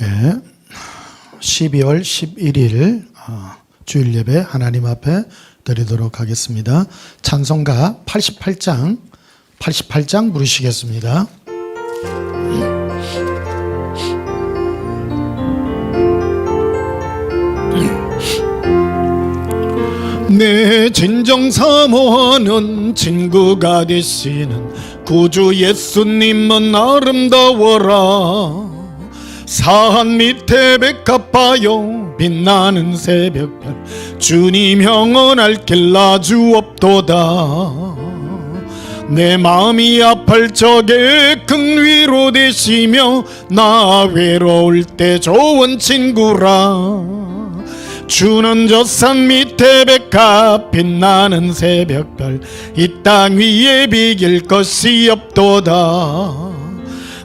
예, 12월 11일 주일 예배 하나님 앞에 드리도록 하겠습니다. 찬송가 88장 부르시겠습니다. 내 진정 사모하는 친구가 되시는 구주 예수님은 아름다워라. 산 밑에 백합하여 빛나는 새벽별 주님 영원할 길 아주 없도다. 내 마음이 아플 적에 큰 위로 되시며 나 외로울 때 좋은 친구라. 주는 저 산 밑에 백합 빛나는 새벽별 이 땅 위에 비길 것이 없도다.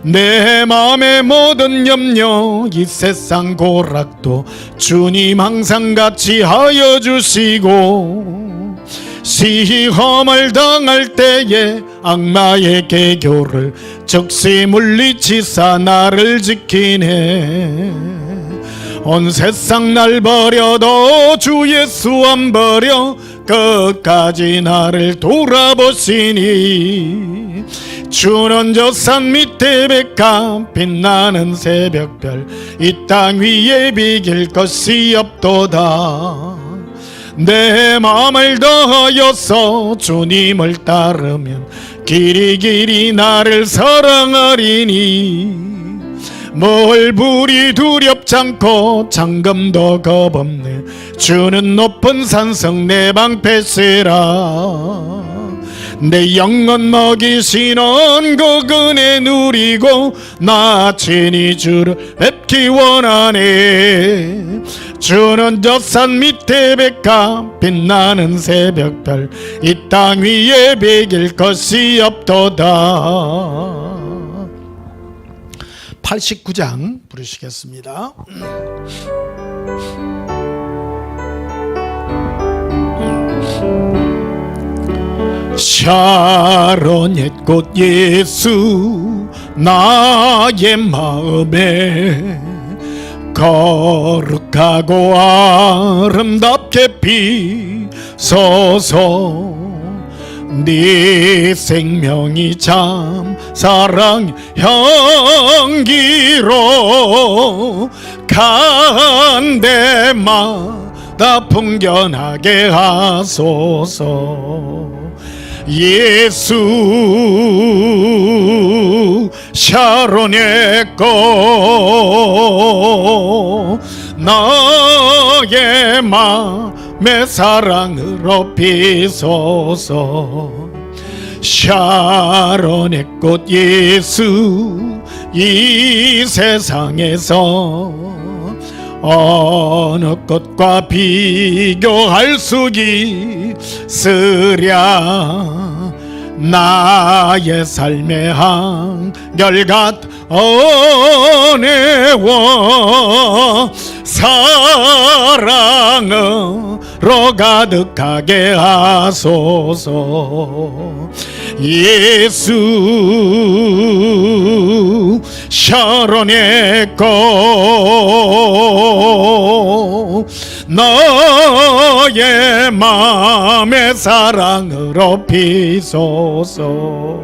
내 맘의 모든 염려 이 세상 고락도 주님 항상 같이 하여 주시고, 시험을 당할 때에 악마의 계교를 즉시 물리치사 나를 지키네. 온 세상 날 버려도 주 예수 안 버려 끝까지 나를 돌아보시니, 주는 저 산 밑에 백합 빛나는 새벽별 이 땅 위에 비길 것이 없도다. 내 마음을 다하여서 주님을 따르면 길이 나를 사랑하리니, 멀불이 두렵지 않고 잠금도 겁없네. 주는 높은 산성 내 방패시라. 내 영혼 먹이시는 그 은혜 누리고 나 친히 주를 뵙기 원하네. 주는 저 산 밑에 백합 빛나는 새벽별 이 땅 위에 비길 것이 없도다. 89장 부르시겠습니다. 샤론의 꽃 예수 나의 마음에 거룩하고 아름답게 피소서. 네 생명이 참 사랑 향기로 간데마다 풍겨나게 하소서. 예수 샤론의 꽃 나의 맘의 사랑으로 피소서. 샤론의 꽃 예수 이 세상에서 어느 꽃과 비교할 수 있으랴. 나의 삶의 한결같 은혜와 사랑으로 가득하게 하소서. 예수 샤론의 꽃 너의 맘의 사랑으로 피소서.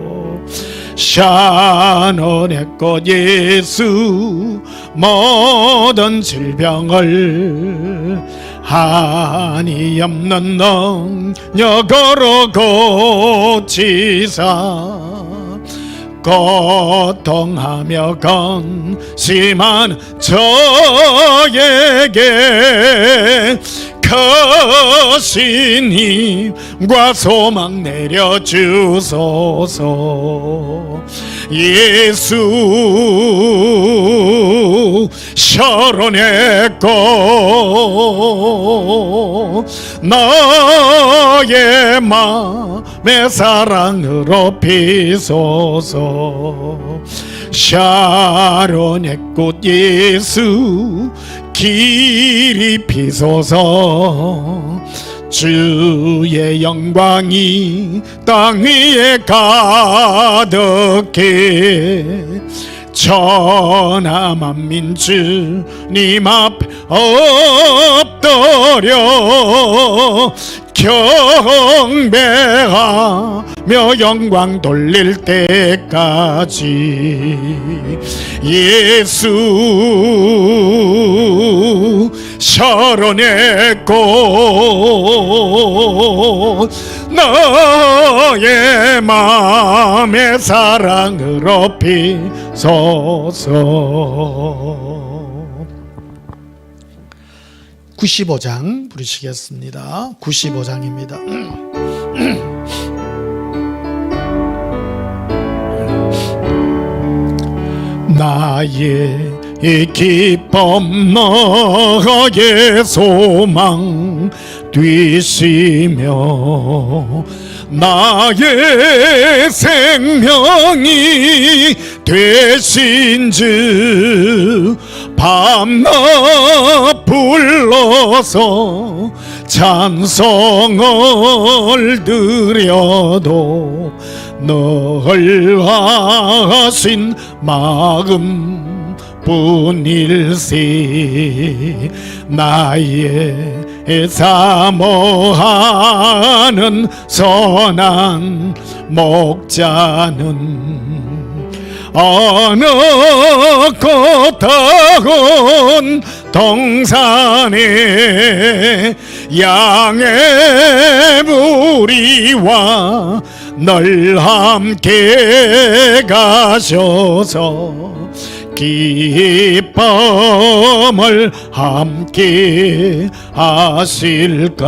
샤론의 꽃 예수 모든 질병을 한이 없는 능력으로 고치사 고통하며 근심한 저에게 크신 힘과 소망 내려주소서. 예수 샤론의 꽃 나의 맘의 사랑으로 피소서. 샤론의 꽃 예수 길이 피소서. 주의 영광이 땅 위에 가득해 천하만민 주님 앞에 엎드려 경배하며 영광 돌릴 때까지 예수 샤론의 꽃 나의 마음의 사랑으로 피소서. 95장 부르시겠습니다. 95장입니다. 나의 기쁨 너의 소망 되시며 나의 생명이 되신 주 밤낮 불러서 찬송을 드려도 늘 하신 마음 뿐일세. 나의 사모하는 선한 목자는 어느 꽃다운 동산에 양의 무리와 늘 함께 가셔서 기쁨을 함께 하실까.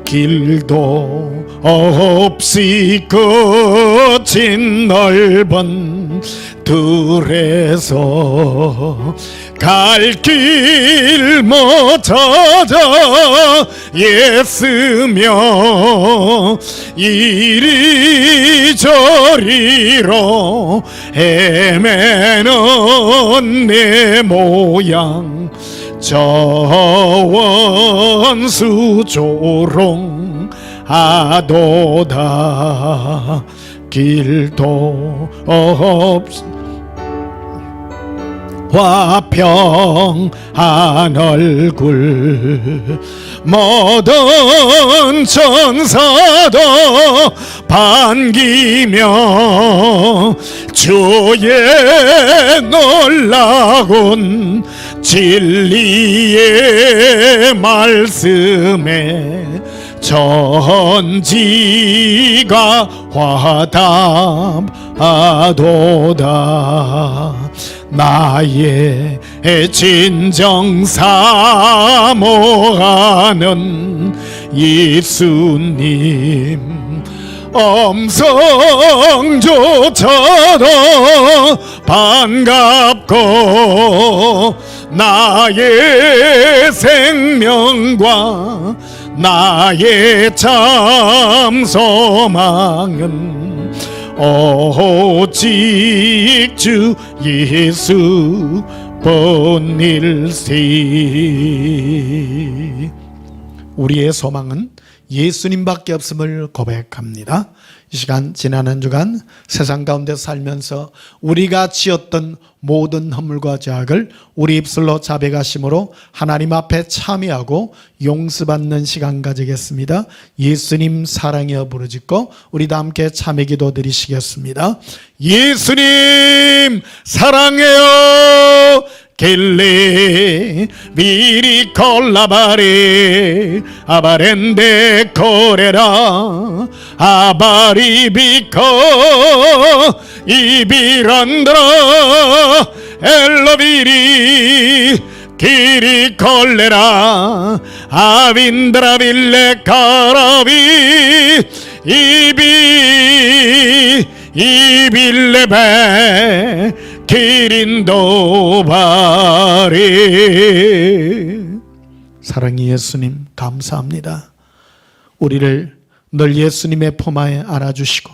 길도 없이 거친 넓은 들에서 갈 길 못 찾아 애쓰며 이리저리로 헤매는 내 모양 저 원수 조롱하도다. 길도 없이 화평한 얼굴 모든 천사도 반기며 주의 놀라운 진리의 말씀에 천지가 화답하도다. 나의 진정 사모하는 예수님 음성조차도 반갑고 나의 생명과 나의 참 소망은 오직 주 예수 뿐일세. 우리의 소망은 예수님밖에 없음을 고백합니다. 이 시간 지난 한 주간 세상 가운데 살면서 우리가 지었던 모든 허물과 죄악을 우리 입술로 자백하심으로 하나님 앞에 참여하고 용서받는 시간 가지겠습니다. 예수님 사랑하여 부르짖고 우리 다 함께 참여 기도 드리시겠습니다. 예수님 사랑해요 길리 미리 콜라바리 아바렌데 코레라 아바리비코 이비란드라 엘로비리 기리 콜레라 아빈드라빌레 카라비 이빌레베 기린도바리. 사랑의 예수님 감사합니다. 우리를 늘 예수님의 품안에 안아주시고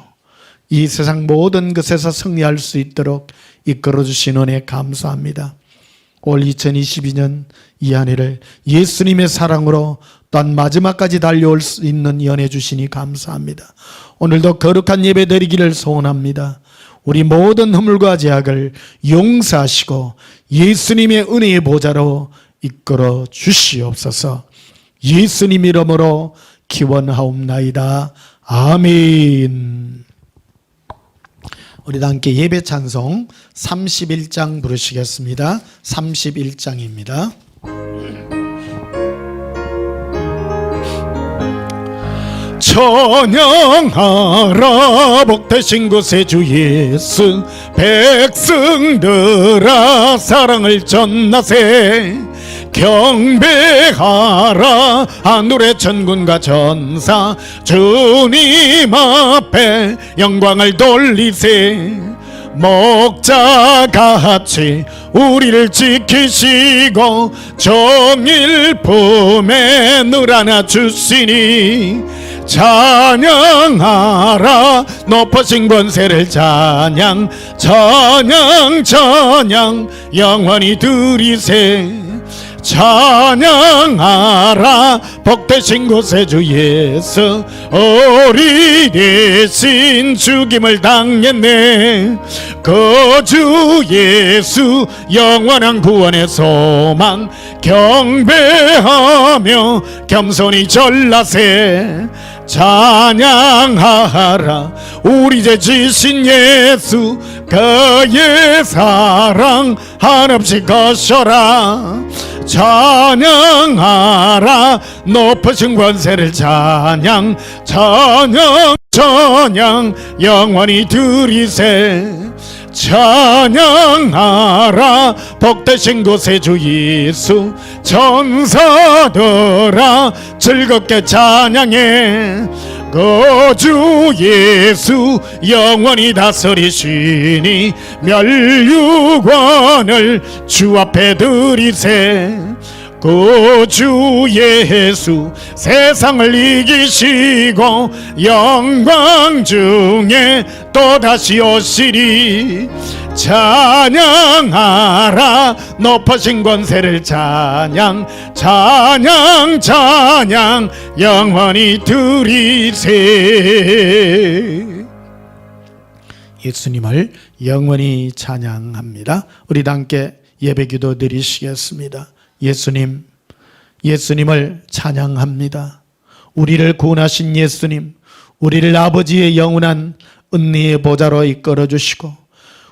이 세상 모든 것에서 승리할 수 있도록 이끌어주신 은혜 감사합니다. 올 2022년 이 한 해를 예수님의 사랑으로 또한 마지막까지 달려올 수 있는 연해 주시니 감사합니다. 오늘도 거룩한 예배 드리기를 소원합니다. 우리 모든 허물과 죄악을 용서하시고 예수님의 은혜의 보좌로 이끌어 주시옵소서. 예수님 이름으로 기원하옵나이다. 아멘. 우리 다 함께 예배 찬송 31장 부르시겠습니다. 31장입니다. 찬양하라 복되신 곳에 주 예수, 백성들아 사랑을 전하세. 경배하라 하늘의 천군과 전사, 주님 앞에 영광을 돌리세. 목자같이 우리를 지키시고 정일 품에 늘 안아주시니, 찬양하라 높으신 권세를 찬양, 찬양 찬양 영원히 드리세. 찬양하라 복되신 곳에 주 예수, 어리 대신 죽임을 당했네. 그 주 예수 영원한 구원의 소망, 경배하며 겸손히 전라세. 찬양하라 우리 죄 지신 예수, 그의 사랑 한없이 거셔라. 찬양하라 높으신 권세를 찬양, 찬양 찬양 영원히 드리세. 찬양하라 복되신 곳에 주 예수, 천사들아 즐겁게 찬양해. 그 주 예수 영원히 다스리시니, 멸류관을 주 앞에 드리세. 그 주 예수 세상을 이기시고 영광 중에 또다시 오시리. 찬양하라 높으신 권세를 찬양, 찬양 찬양 영원히 드리세. 예수님을 영원히 찬양합니다. 우리 다 함께 예배기도 드리시겠습니다. 예수님, 예수님을 찬양합니다. 우리를 구원하신 예수님, 우리를 아버지의 영원한 은혜의 보좌로 이끌어 주시고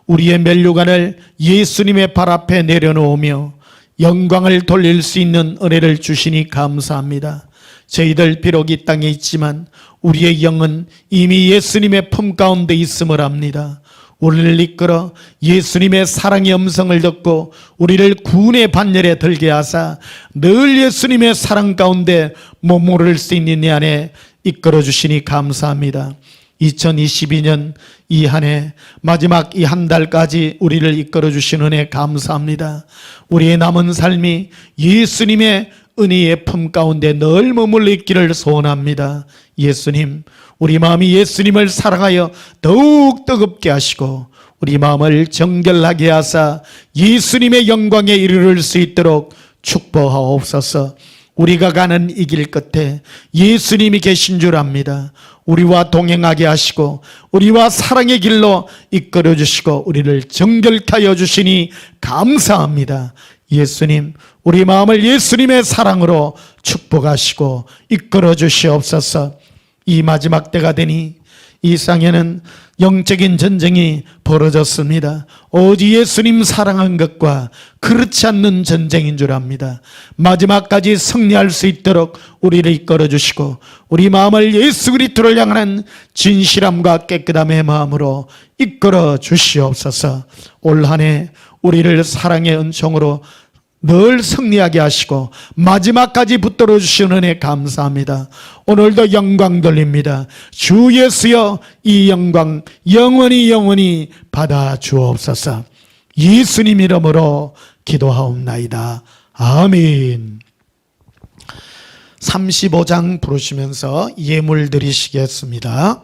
우리의 멸류관을 예수님의 발 앞에 내려놓으며 영광을 돌릴 수 있는 은혜를 주시니 감사합니다. 저희들 비록 이 땅에 있지만 우리의 영은 이미 예수님의 품 가운데 있음을 압니다. 우리를 이끌어 예수님의 사랑의 음성을 듣고 우리를 구원의 반열에 들게 하사 늘 예수님의 사랑 가운데 머무를 수 있는 이 안에 이끌어 주시니 감사합니다. 2022년 이 한 해 마지막 이 한 달까지 우리를 이끌어 주신 은혜 감사합니다. 우리의 남은 삶이 예수님의 은혜의 품 가운데 늘 머물러 있기를 소원합니다. 예수님, 우리 마음이 예수님을 사랑하여 더욱 뜨겁게 하시고 우리 마음을 정결하게 하사 예수님의 영광에 이르를 수 있도록 축복하옵소서. 우리가 가는 이 길 끝에 예수님이 계신 줄 압니다. 우리와 동행하게 하시고 우리와 사랑의 길로 이끌어 주시고 우리를 정결케 하여 주시니 감사합니다. 예수님, 우리 마음을 예수님의 사랑으로 축복하시고 이끌어 주시옵소서. 이 마지막 때가 되니 이 땅에는 영적인 전쟁이 벌어졌습니다. 오직 예수님 사랑한 것과 그렇지 않는 전쟁인 줄 압니다. 마지막까지 승리할 수 있도록 우리를 이끌어 주시고 우리 마음을 예수 그리스도를 향하는 진실함과 깨끗함의 마음으로 이끌어 주시옵소서. 올 한 해 우리를 사랑의 은총으로 늘 승리하게 하시고 마지막까지 붙들어 주시는 은혜 감사합니다. 오늘도 영광 돌립니다. 주 예수여, 이 영광 영원히 받아 주옵소서. 예수님 이름으로 기도하옵나이다. 아멘. 35장 부르시면서 예물 드리시겠습니다.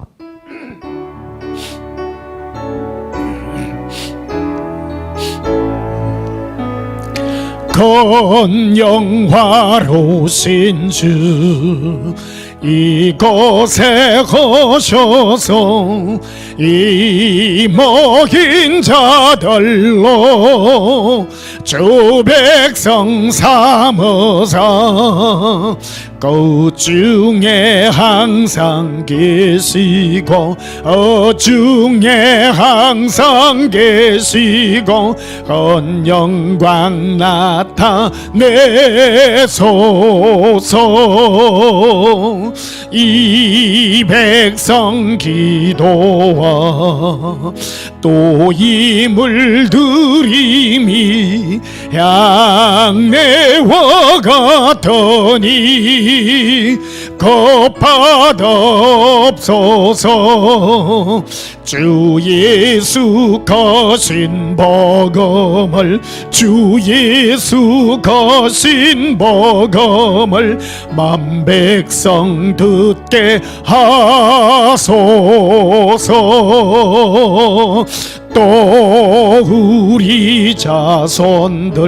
건 영화로우신 주 이곳에 오셔서 이 먹인 자들로 주 백성 삼으사 그 중에 항상 계시고 중에 항상 계시고 그 영광 나타내소서. 이 백성 기도와 또 이 물들임이 양내와 같으니 겁받옵소서. 주 예수 거신 복음을 주 예수 거신 복음을 만 백성 듣게 하소서. 또 우리 자손들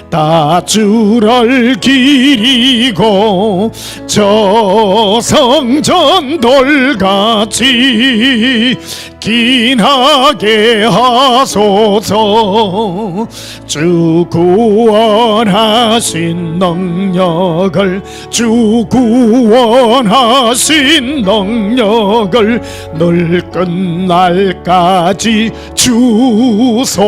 다 주를 기리고 저 성전 돌같이 기나게 하소서. 주 구원하신 능력을 주 구원하신 능력을 늘 끝날까지 주소서.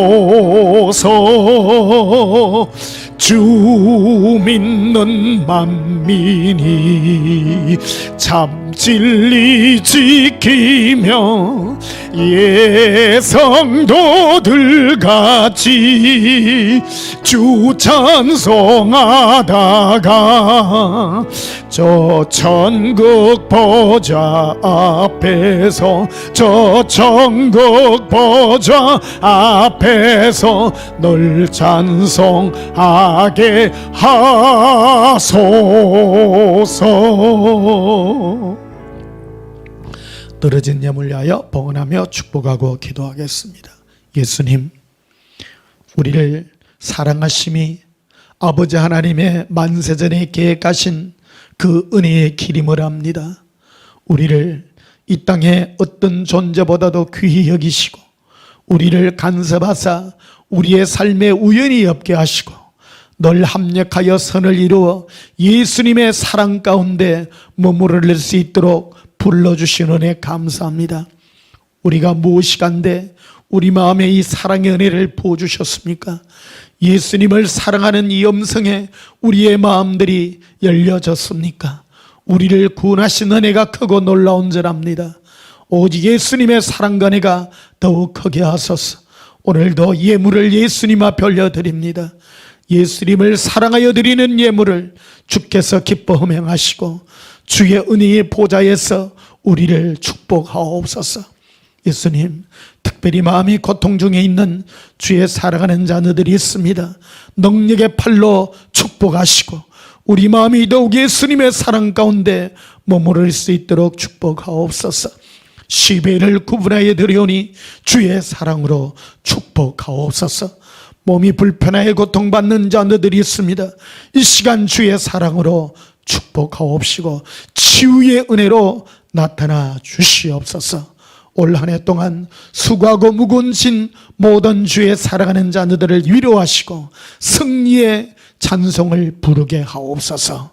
주 믿는 만민이 참 진리 지키며 예성도들 같이 주 찬송하다가 저 천국 보좌 앞에서 저 천국 보좌 앞에서 늘 찬송하게 하소서. 떨어진 예물 위하여 봉헌하며 축복하고 기도하겠습니다. 예수님, 우리를 사랑하심이 아버지 하나님의 만세전에 계획하신 그 은혜의 길임을 압니다. 우리를 이 땅의 어떤 존재보다도 귀히 여기시고 우리를 간섭하사 우리의 삶에 우연히 없게 하시고 늘 합력하여 선을 이루어 예수님의 사랑 가운데 머무를 수 있도록 불러주신 은혜 감사합니다. 우리가 무엇이간데 우리 마음에 이 사랑의 은혜를 부어주셨습니까? 예수님을 사랑하는 이 음성에 우리의 마음들이 열려졌습니까? 우리를 구원하신 은혜가 크고 놀라운 줄압니다. 오직 예수님의 사랑과 은혜가 더욱 크게 하소서. 오늘도 예물을 예수님 앞에 올려드립니다. 예수님을 사랑하여 드리는 예물을 주께서 기뻐 흠행하시고 주의 은혜의 보좌에서 우리를 축복하옵소서. 예수님, 특별히 마음이 고통 중에 있는 주의 사랑하는 자녀들이 있습니다. 능력의 팔로 축복하시고 우리 마음이 더욱 예수님의 사랑 가운데 머무를 수 있도록 축복하옵소서. 시베를 구분하여 드리오니 주의 사랑으로 축복하옵소서. 몸이 불편하여 고통받는 자녀들이 있습니다. 이 시간 주의 사랑으로 축복하옵시고 치유의 은혜로 나타나 주시옵소서. 올 한 해 동안 수고하고 무거운 진 모든 주의 사랑하는 자녀들을 위로하시고 승리의 찬송을 부르게 하옵소서.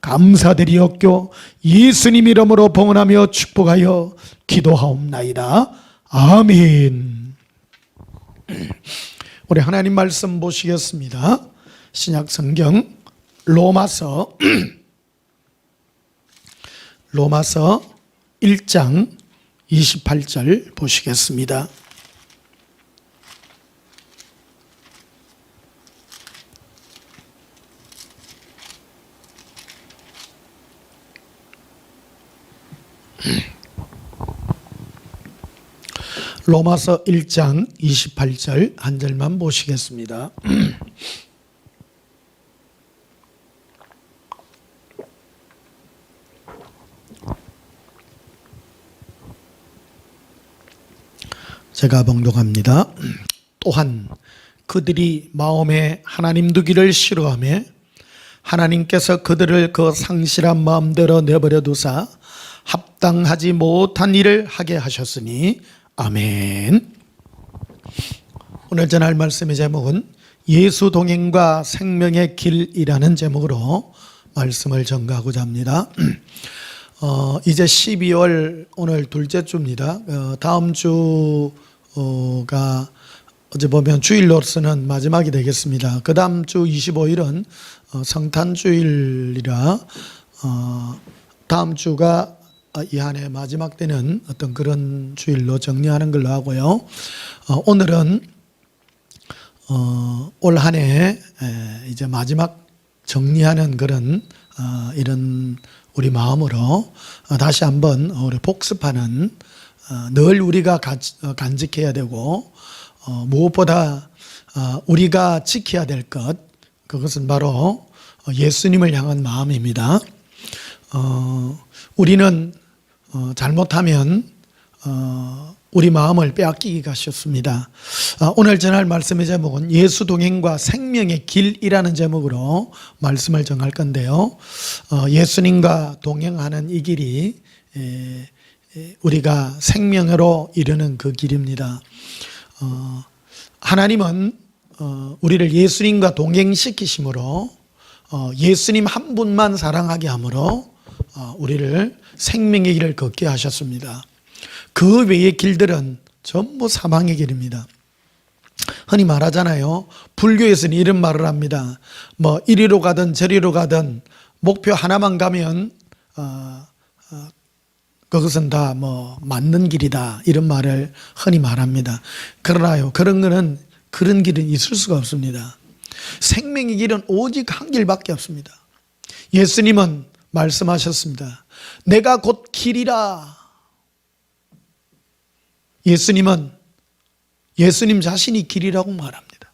감사드리옵고 예수님 이름으로 봉헌하며 축복하여 기도하옵나이다. 아멘. 우리 하나님 말씀 보시겠습니다. 신약 성경 로마서 1장 28절 보시겠습니다. 로마서 1장 28절 한 절만 보시겠습니다. 제가 봉독합니다. 또한 그들이 마음에 하나님 두기를 싫어하며 하나님께서 그들을 그 상실한 마음대로 내버려 두사 합당하지 못한 일을 하게 하셨으니 아멘. 오늘 전할 말씀의 제목은 예수 동행과 생명의 길이라는 제목으로 말씀을 전가하고자 합니다. 이제 12월 오늘 둘째 주입니다. 다음 주가 어제 보면 주일로서는 마지막이 되겠습니다. 그 다음 주 25일은 성탄주일이라 다음 주가 이 한 해 마지막 되는 어떤 그런 주일로 정리하는 걸로 하고요. 오늘은 올 한 해 이제 마지막 정리하는 그런 이런 우리 마음으로 다시 한번 우리 복습하는 늘 우리가 간직해야 되고 무엇보다 우리가 지켜야 될 것, 그것은 바로 예수님을 향한 마음입니다. 우리는 잘못하면 우리 마음을 빼앗기기가 쉽습니다. 오늘 전할 말씀의 제목은 예수 동행과 생명의 길이라는 제목으로 말씀을 정할 건데요. 예수님과 동행하는 이 길이 우리가 생명으로 이르는 그 길입니다. 하나님은 우리를 예수님과 동행시키심으로 예수님 한 분만 사랑하게 함으로 우리를 생명의 길을 걷게 하셨습니다. 그 외의 길들은 전부 사망의 길입니다. 흔히 말하잖아요. 불교에서는 이런 말을 합니다. 뭐 이리로 가든 저리로 가든 목표 하나만 가면 그것은 다 뭐 맞는 길이다, 이런 말을 흔히 말합니다. 그러나요, 그런 길은 있을 수가 없습니다. 생명의 길은 오직 한 길밖에 없습니다. 예수님은 말씀하셨습니다. 내가 곧 길이라. 예수님 자신이 길이라고 말합니다.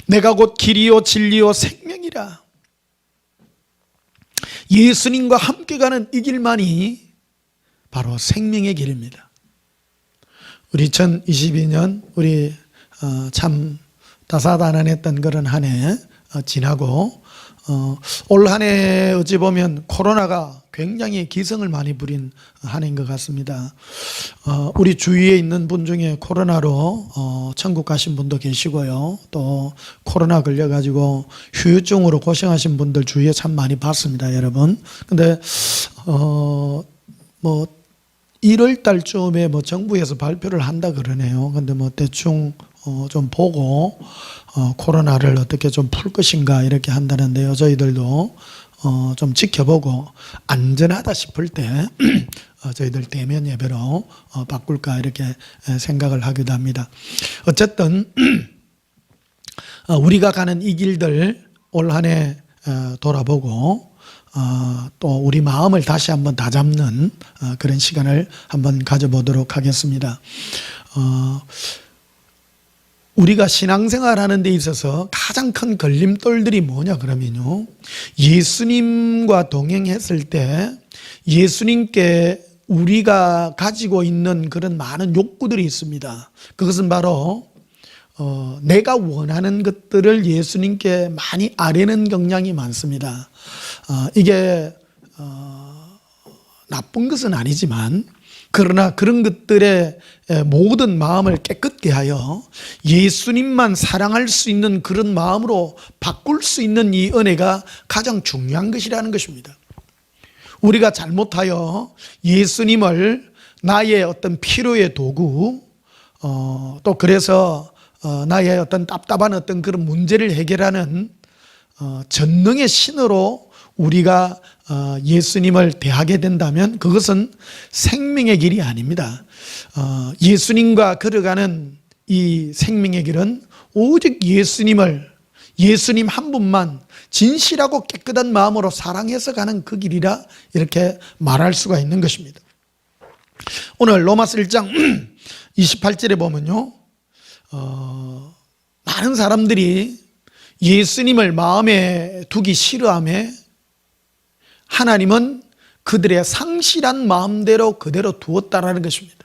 내가 곧 길이요 진리요 생명이라. 예수님과 함께 가는 이 길만이 바로 생명의 길입니다. 우리 2022년 우리 참 다사다난했던 그런 한 해 지나고 올 한 해 어찌 보면 코로나가 굉장히 기승을 많이 부린 한 해인 것 같습니다. 우리 주위에 있는 분 중에 코로나로 천국 가신 분도 계시고요. 또 코로나 걸려가지고 후유증으로 고생하신 분들 주위에 참 많이 봤습니다, 여러분. 근데 뭐 1월 달쯤에 뭐 정부에서 발표를 한다 그러네요. 근데 뭐 대충 좀 보고 코로나를 어떻게 좀 풀 것인가 이렇게 한다는데요. 저희들도 좀 지켜보고 안전하다 싶을 때 저희들 대면 예배로 바꿀까 이렇게 생각을 하기도 합니다. 어쨌든 우리가 가는 이 길들 올 한 해 돌아보고 또 우리 마음을 다시 한번 다잡는 그런 시간을 한번 가져보도록 하겠습니다. 우리가 신앙생활 하는 데 있어서 가장 큰 걸림돌들이 뭐냐 그러면요, 예수님과 동행했을 때 예수님께 우리가 가지고 있는 그런 많은 욕구들이 있습니다. 그것은 바로 내가 원하는 것들을 예수님께 많이 아뢰는 경향이 많습니다. 이게 나쁜 것은 아니지만, 그러나 그런 것들의 모든 마음을 깨끗게 하여 예수님만 사랑할 수 있는 그런 마음으로 바꿀 수 있는 이 은혜가 가장 중요한 것이라는 것입니다. 우리가 잘못하여 예수님을 나의 어떤 필요의 도구, 또 그래서 나의 어떤 답답한 어떤 그런 문제를 해결하는 전능의 신으로 우리가 예수님을 대하게 된다면 그것은 생명의 길이 아닙니다. 예수님과 걸어가는 이 생명의 길은 오직 예수님 한 분만 진실하고 깨끗한 마음으로 사랑해서 가는 그 길이라 이렇게 말할 수가 있는 것입니다. 오늘 로마서 1장 28절에 보면요, 많은 사람들이 예수님을 마음에 두기 싫어하며 하나님은 그들의 상실한 마음대로 그대로 두었다라는 것입니다.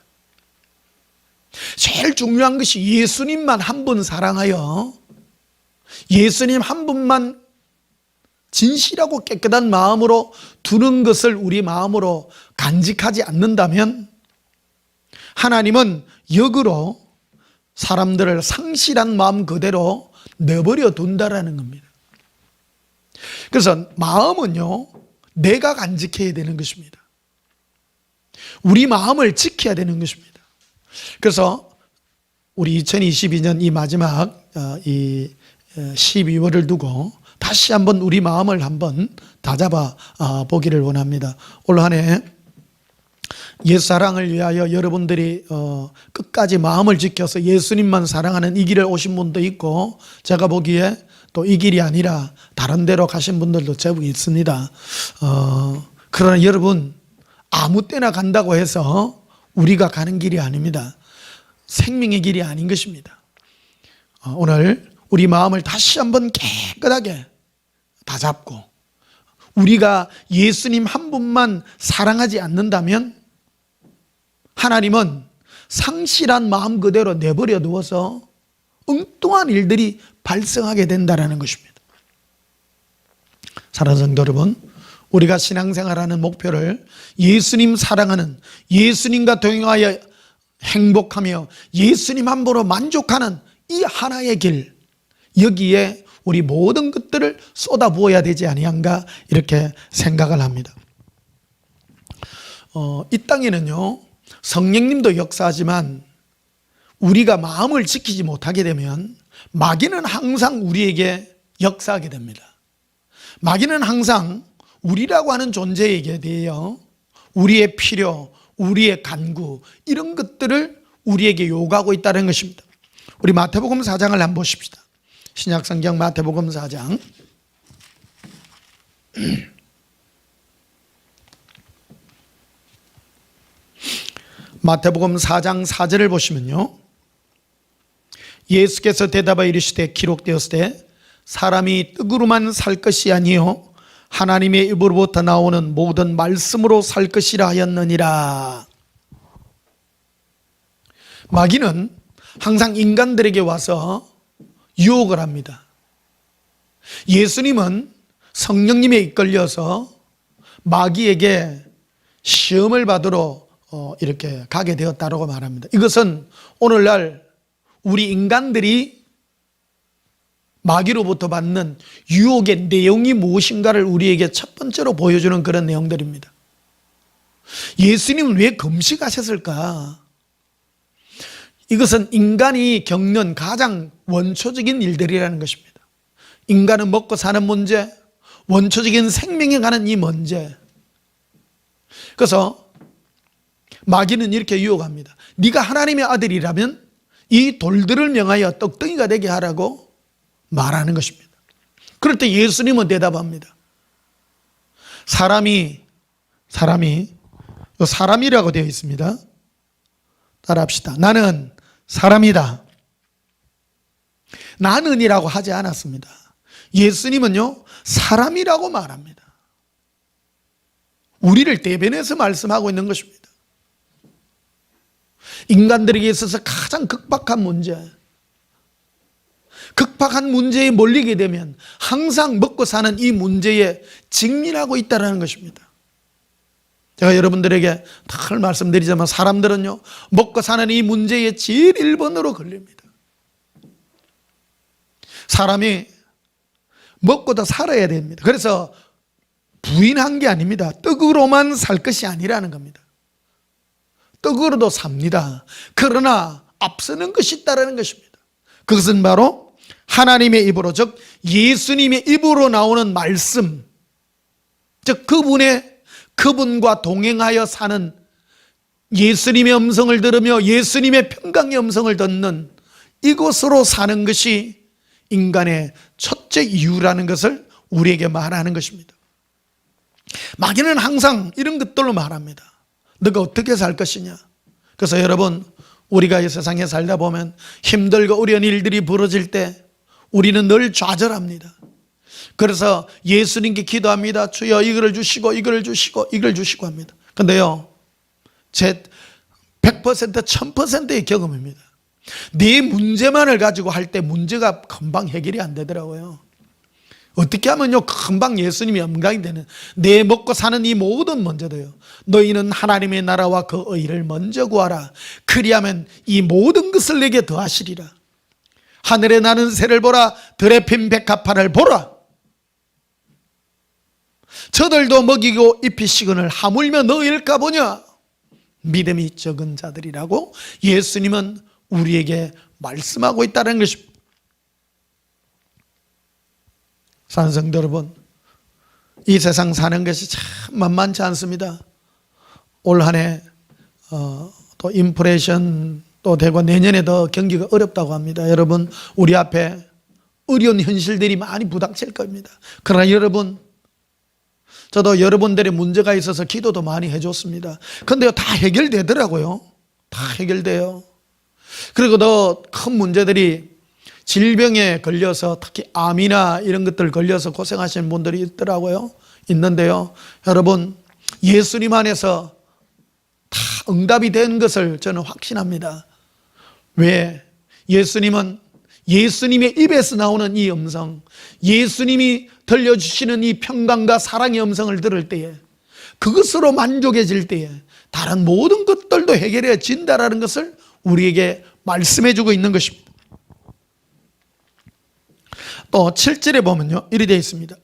제일 중요한 것이 예수님만 한 분 사랑하여 예수님 한 분만 진실하고 깨끗한 마음으로 두는 것을 우리 마음으로 간직하지 않는다면 하나님은 역으로 사람들을 상실한 마음 그대로 내버려 둔다라는 겁니다. 그래서 마음은요, 내가 간직해야 되는 것입니다. 우리 마음을 지켜야 되는 것입니다. 그래서 우리 2022년 이 마지막 이 12월을 두고 다시 한번 우리 마음을 한번 다잡아 보기를 원합니다. 올 한 해 옛사랑을 위하여 여러분들이 끝까지 마음을 지켜서 예수님만 사랑하는 이 길을 오신 분도 있고, 제가 보기에 또 이 길이 아니라 다른 데로 가신 분들도 제법 있습니다. 그러나 여러분, 아무 때나 간다고 해서 우리가 가는 길이 아닙니다. 생명의 길이 아닌 것입니다. 오늘 우리 마음을 다시 한번 깨끗하게 다잡고, 우리가 예수님 한 분만 사랑하지 않는다면 하나님은 상실한 마음 그대로 내버려 두어서 엉뚱한 일들이 발생하게 된다는 것입니다. 사랑하는 성도 여러분, 우리가 신앙생활하는 목표를 예수님 사랑하는, 예수님과 동행하여 행복하며 예수님 한 분으로 만족하는 이 하나의 길, 여기에 우리 모든 것들을 쏟아부어야 되지 아니한가, 이렇게 생각을 합니다. 이 땅에는요, 성령님도 역사하지만 우리가 마음을 지키지 못하게 되면 마귀는 항상 우리에게 역사하게 됩니다. 마귀는 항상 우리라고 하는 존재에게 대하여 우리의 필요, 우리의 간구, 이런 것들을 우리에게 요구하고 있다는 것입니다. 우리 마태복음 4장을 한번 보십시다. 신약성경 마태복음 4장. 마태복음 4장 4절을 보시면요, 예수께서 대답하여 이르시되 기록되었으되 사람이 떡으로만 살 것이 아니요 하나님의 입으로부터 나오는 모든 말씀으로 살 것이라 하였느니라. 마귀는 항상 인간들에게 와서 유혹을 합니다. 예수님은 성령님에 이끌려서 마귀에게 시험을 받으러 이렇게 가게 되었다고 말합니다. 이것은 오늘날 우리 인간들이 마귀로부터 받는 유혹의 내용이 무엇인가를 우리에게 첫 번째로 보여주는 그런 내용들입니다. 예수님은 왜 금식하셨을까? 이것은 인간이 겪는 가장 원초적인 일들이라는 것입니다. 인간은 먹고 사는 문제, 원초적인 생명에 관한 이 문제. 그래서 마귀는 이렇게 유혹합니다. 네가 하나님의 아들이라면 이 돌들을 명하여 떡덩이가 되게 하라고 말하는 것입니다. 그럴 때 예수님은 대답합니다. 사람이라고 되어 있습니다. 따라합시다. 나는 사람이다. 나는이라고 하지 않았습니다. 예수님은요, 사람이라고 말합니다. 우리를 대변해서 말씀하고 있는 것입니다. 인간들에게 있어서 가장 극박한 문제에 몰리게 되면 항상 먹고 사는 이 문제에 직면하고 있다는 것입니다. 제가 여러분들에게 늘 말씀드리자면 사람들은요, 먹고 사는 이 문제에 제일 1번으로 걸립니다. 사람이 먹고도 살아야 됩니다. 그래서 부인한 게 아닙니다. 떡으로만 살 것이 아니라는 겁니다. 떡으로도 삽니다. 그러나 앞서는 것이 있다는 것입니다. 그것은 바로 하나님의 입으로, 즉 예수님의 입으로 나오는 말씀, 즉 그분과 동행하여 사는, 예수님의 음성을 들으며 예수님의 평강의 음성을 듣는 이것으로 사는 것이 인간의 첫째 이유라는 것을 우리에게 말하는 것입니다. 마귀는 항상 이런 것들로 말합니다. 너가 어떻게 살 것이냐. 그래서 여러분, 우리가 이 세상에 살다 보면 힘들고 어려운 일들이 벌어질 때 우리는 늘 좌절합니다. 그래서 예수님께 기도합니다. 주여 이걸 주시고 이걸 주시고 이걸 주시고 합니다. 그런데요, 제 100% 1000%의 경험입니다. 내 문제만을 가지고 할 때 문제가 금방 해결이 안 되더라고요. 어떻게 하면요 금방 예수님이 영광이 되는, 내 먹고 사는 이 모든 문제도요, 너희는 하나님의 나라와 그 의를 먼저 구하라. 그리하면 이 모든 것을 내게 더하시리라. 하늘에 나는 새를 보라, 들에 핀 백합화를 보라. 저들도 먹이고 입히시거늘 하물며 너희일까 보냐. 믿음이 적은 자들이라고 예수님은 우리에게 말씀하고 있다는 것입니다. 사는 성도 여러분, 이 세상 사는 것이 참 만만치 않습니다. 올 한 해 또 인플레이션 또 되고 내년에 더 경기가 어렵다고 합니다. 여러분, 우리 앞에 어려운 현실들이 많이 부닥칠 겁니다. 그러나 여러분, 저도 여러분들의 문제가 있어서 기도도 많이 해줬습니다. 그런데요, 다 해결되더라고요. 다 해결돼요. 그리고 더 큰 문제들이 질병에 걸려서, 특히 암이나 이런 것들 걸려서 고생하시는 분들이 있는데요. 여러분, 예수님 안에서 다 응답이 된 것을 저는 확신합니다. 왜? 예수님은 예수님의 입에서 나오는 이 음성, 예수님이 들려주시는 이 평강과 사랑의 음성을 들을 때에, 그것으로 만족해질 때에 다른 모든 것들도 해결해진다라는 것을 우리에게 말씀해주고 있는 것입니다. 또 7절에 보면요, 이리 되어 있습니다.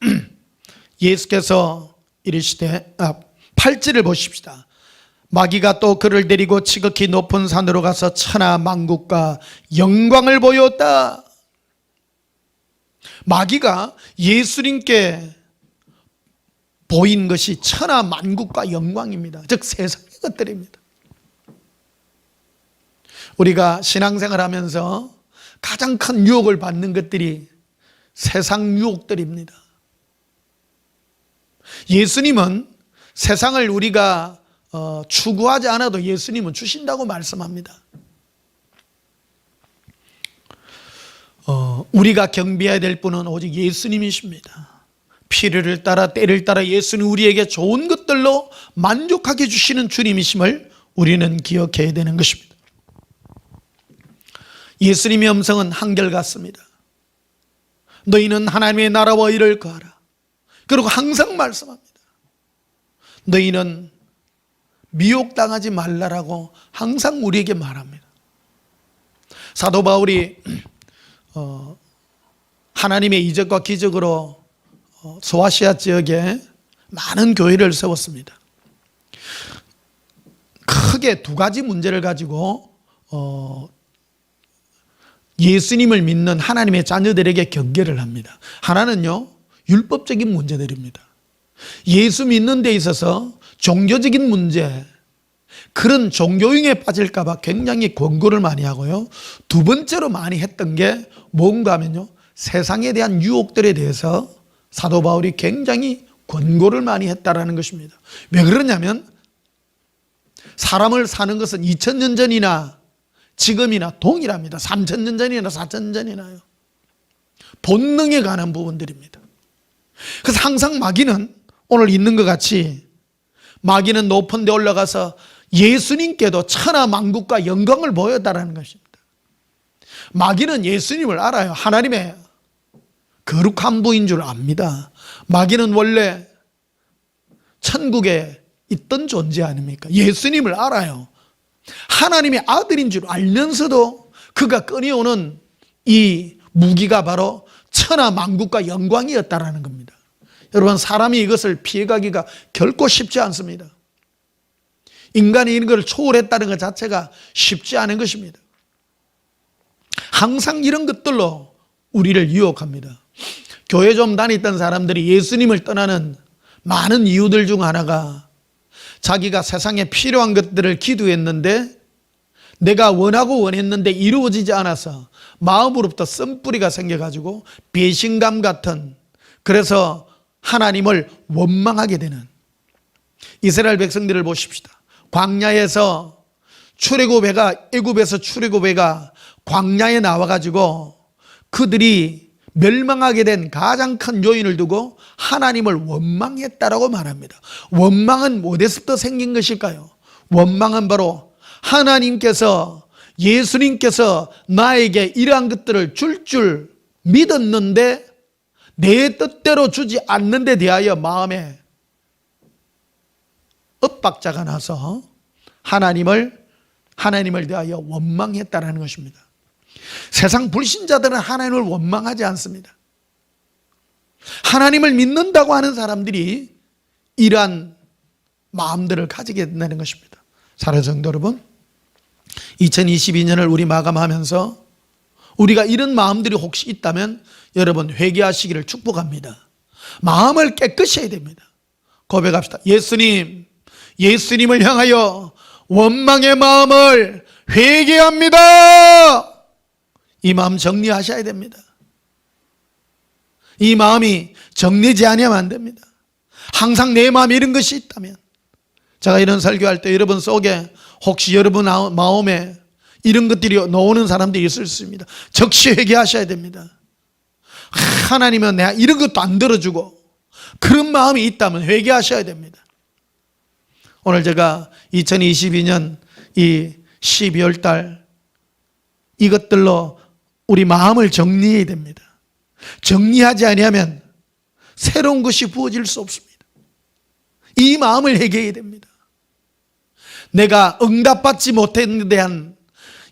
예수께서 이르시되, 8절을 보십시다. 마귀가 또 그를 데리고 지극히 높은 산으로 가서 천하 만국과 영광을 보였다. 마귀가 예수님께 보인 것이 천하 만국과 영광입니다. 즉 세상의 것들입니다. 우리가 신앙생활 하면서 가장 큰 유혹을 받는 것들이 세상 유혹들입니다. 예수님은 세상을 우리가 추구하지 않아도 예수님은 주신다고 말씀합니다. 우리가 경배해야 될 분은 오직 예수님이십니다. 필요를 따라 때를 따라 예수님 우리에게 좋은 것들로 만족하게 주시는 주님이심을 우리는 기억해야 되는 것입니다. 예수님의 음성은 한결같습니다. 너희는 하나님의 나라와 의를 구하라. 그리고 항상 말씀합니다. 너희는 미혹당하지 말라라고 항상 우리에게 말합니다. 사도 바울이 하나님의 이적과 기적으로 소아시아 지역에 많은 교회를 세웠습니다. 크게 두 가지 문제를 가지고 예수님을 믿는 하나님의 자녀들에게 경계를 합니다. 하나는요, 율법적인 문제들입니다. 예수 믿는 데 있어서 종교적인 문제, 그런 종교행위에 빠질까 봐 굉장히 권고를 많이 하고요. 두 번째로 많이 했던 게 뭔가 하면요, 세상에 대한 유혹들에 대해서 사도 바울이 굉장히 권고를 많이 했다라는 것입니다. 왜 그러냐면 사람을 사는 것은 2000년 전이나 지금이나 동일합니다. 3000년 전이나 4000년 전이나요. 본능에 관한 부분들입니다. 그래서 항상 마귀는 오늘 있는 것 같이 마귀는 높은 데 올라가서 예수님께도 천하 만국과 영광을 보였다라는 것입니다. 마귀는 예수님을 알아요. 하나님의 거룩한 부인 줄 압니다. 마귀는 원래 천국에 있던 존재 아닙니까? 예수님을 알아요. 하나님의 아들인 줄 알면서도 그가 꺼내오는 이 무기가 바로 천하 만국과 영광이었다라는 겁니다. 여러분, 사람이 이것을 피해가기가 결코 쉽지 않습니다. 인간이 이런 걸 초월했다는 것 자체가 쉽지 않은 것입니다. 항상 이런 것들로 우리를 유혹합니다. 교회 좀 다녔던 사람들이 예수님을 떠나는 많은 이유들 중 하나가 자기가 세상에 필요한 것들을 기도했는데 내가 원하고 원했는데 이루어지지 않아서 마음으로부터 쓴뿌리가 생겨가지고 배신감 같은, 그래서 하나님을 원망하게 되는 이스라엘 백성들을 보십시다. 광야에서 출애굽해가, 애굽에서 출애굽해가 광야에 나와가지고 그들이 멸망하게 된 가장 큰 요인을 두고 하나님을 원망했다라고 말합니다. 원망은 어디서부터 생긴 것일까요? 원망은 바로 하나님께서, 예수님께서 나에게 이러한 것들을 줄 믿었는데 내 뜻대로 주지 않는 데 대하여 마음에 엇박자가 나서 하나님을 대하여 원망했다라는 것입니다. 세상 불신자들은 하나님을 원망하지 않습니다. 하나님을 믿는다고 하는 사람들이 이러한 마음들을 가지게 된다는 것입니다. 사랑하는 성도 여러분, 2022년을 우리 마감하면서 우리가 이런 마음들이 혹시 있다면 여러분 회개하시기를 축복합니다. 마음을 깨끗이 해야 됩니다. 고백합시다. 예수님을 향하여 원망의 마음을 회개합니다. 이 마음 정리하셔야 됩니다. 이 마음이 정리되지 않으면 안 됩니다. 항상 내 마음에 이런 것이 있다면, 제가 이런 설교할 때 여러분 속에 혹시 여러분 마음에 이런 것들이 나오는 사람들이 있을 수 있습니다. 즉시 회개하셔야 됩니다. 하나님은 내가 이런 것도 안 들어주고, 그런 마음이 있다면 회개하셔야 됩니다. 오늘 제가 2022년 이 12월 달 이것들로 우리 마음을 정리해야 됩니다. 정리하지 아니하면 새로운 것이 부어질 수 없습니다. 이 마음을 회개해야 됩니다. 내가 응답받지 못한 것에 대한,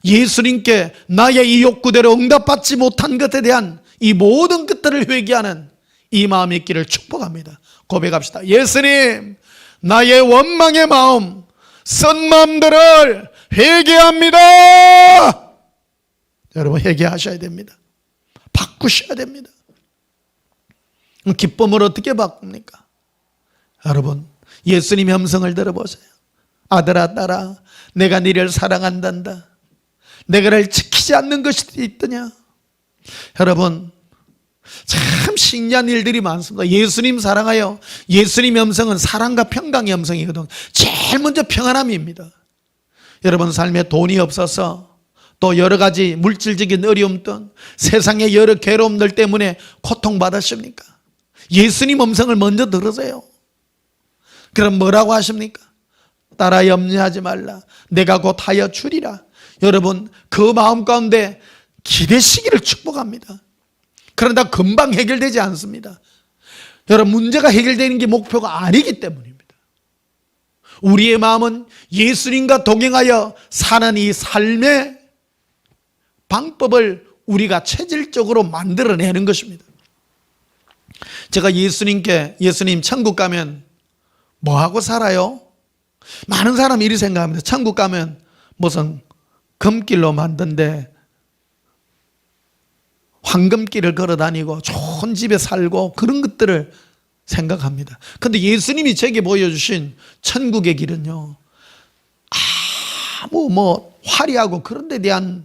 예수님께 나의 이 욕구대로 응답받지 못한 것에 대한 이 모든 것들을 회개하는 이 마음이 있기를 축복합니다. 고백합시다. 예수님, 나의 원망의 마음, 쓴 마음들을 회개합니다. 여러분 회개하셔야 됩니다. 바꾸셔야 됩니다. 기쁨을 어떻게 바꿉니까? 여러분 예수님의 음성을 들어보세요. 아들아 딸아, 내가 너를 사랑한단다. 내가 너를 지키지 않는 것이 있더냐. 여러분 참 신기한 일들이 많습니다. 예수님 사랑하여, 예수님의 음성은 사랑과 평강의 음성이거든요. 제일 먼저 평안함입니다. 여러분 삶에 돈이 없어서, 또 여러 가지 물질적인 어려움들, 세상의 여러 괴로움들 때문에 고통받으십니까? 예수님 음성을 먼저 들으세요. 그럼 뭐라고 하십니까? 딸아 염려하지 말라, 내가 곧 하여 주리라. 여러분 그 마음 가운데 기대시기를 축복합니다. 그러나 금방 해결되지 않습니다. 여러분 문제가 해결되는 게 목표가 아니기 때문입니다. 우리의 마음은 예수님과 동행하여 사는 이 삶의 방법을 우리가 체질적으로 만들어내는 것입니다. 제가 예수님 천국 가면 뭐하고 살아요? 많은 사람이 이렇게 생각합니다. 천국 가면 무슨 금길로 만든데 황금길을 걸어 다니고 좋은 집에 살고 그런 것들을 생각합니다. 그런데 예수님이 제게 보여주신 천국의 길은요, 아무 화려하고 그런 데 대한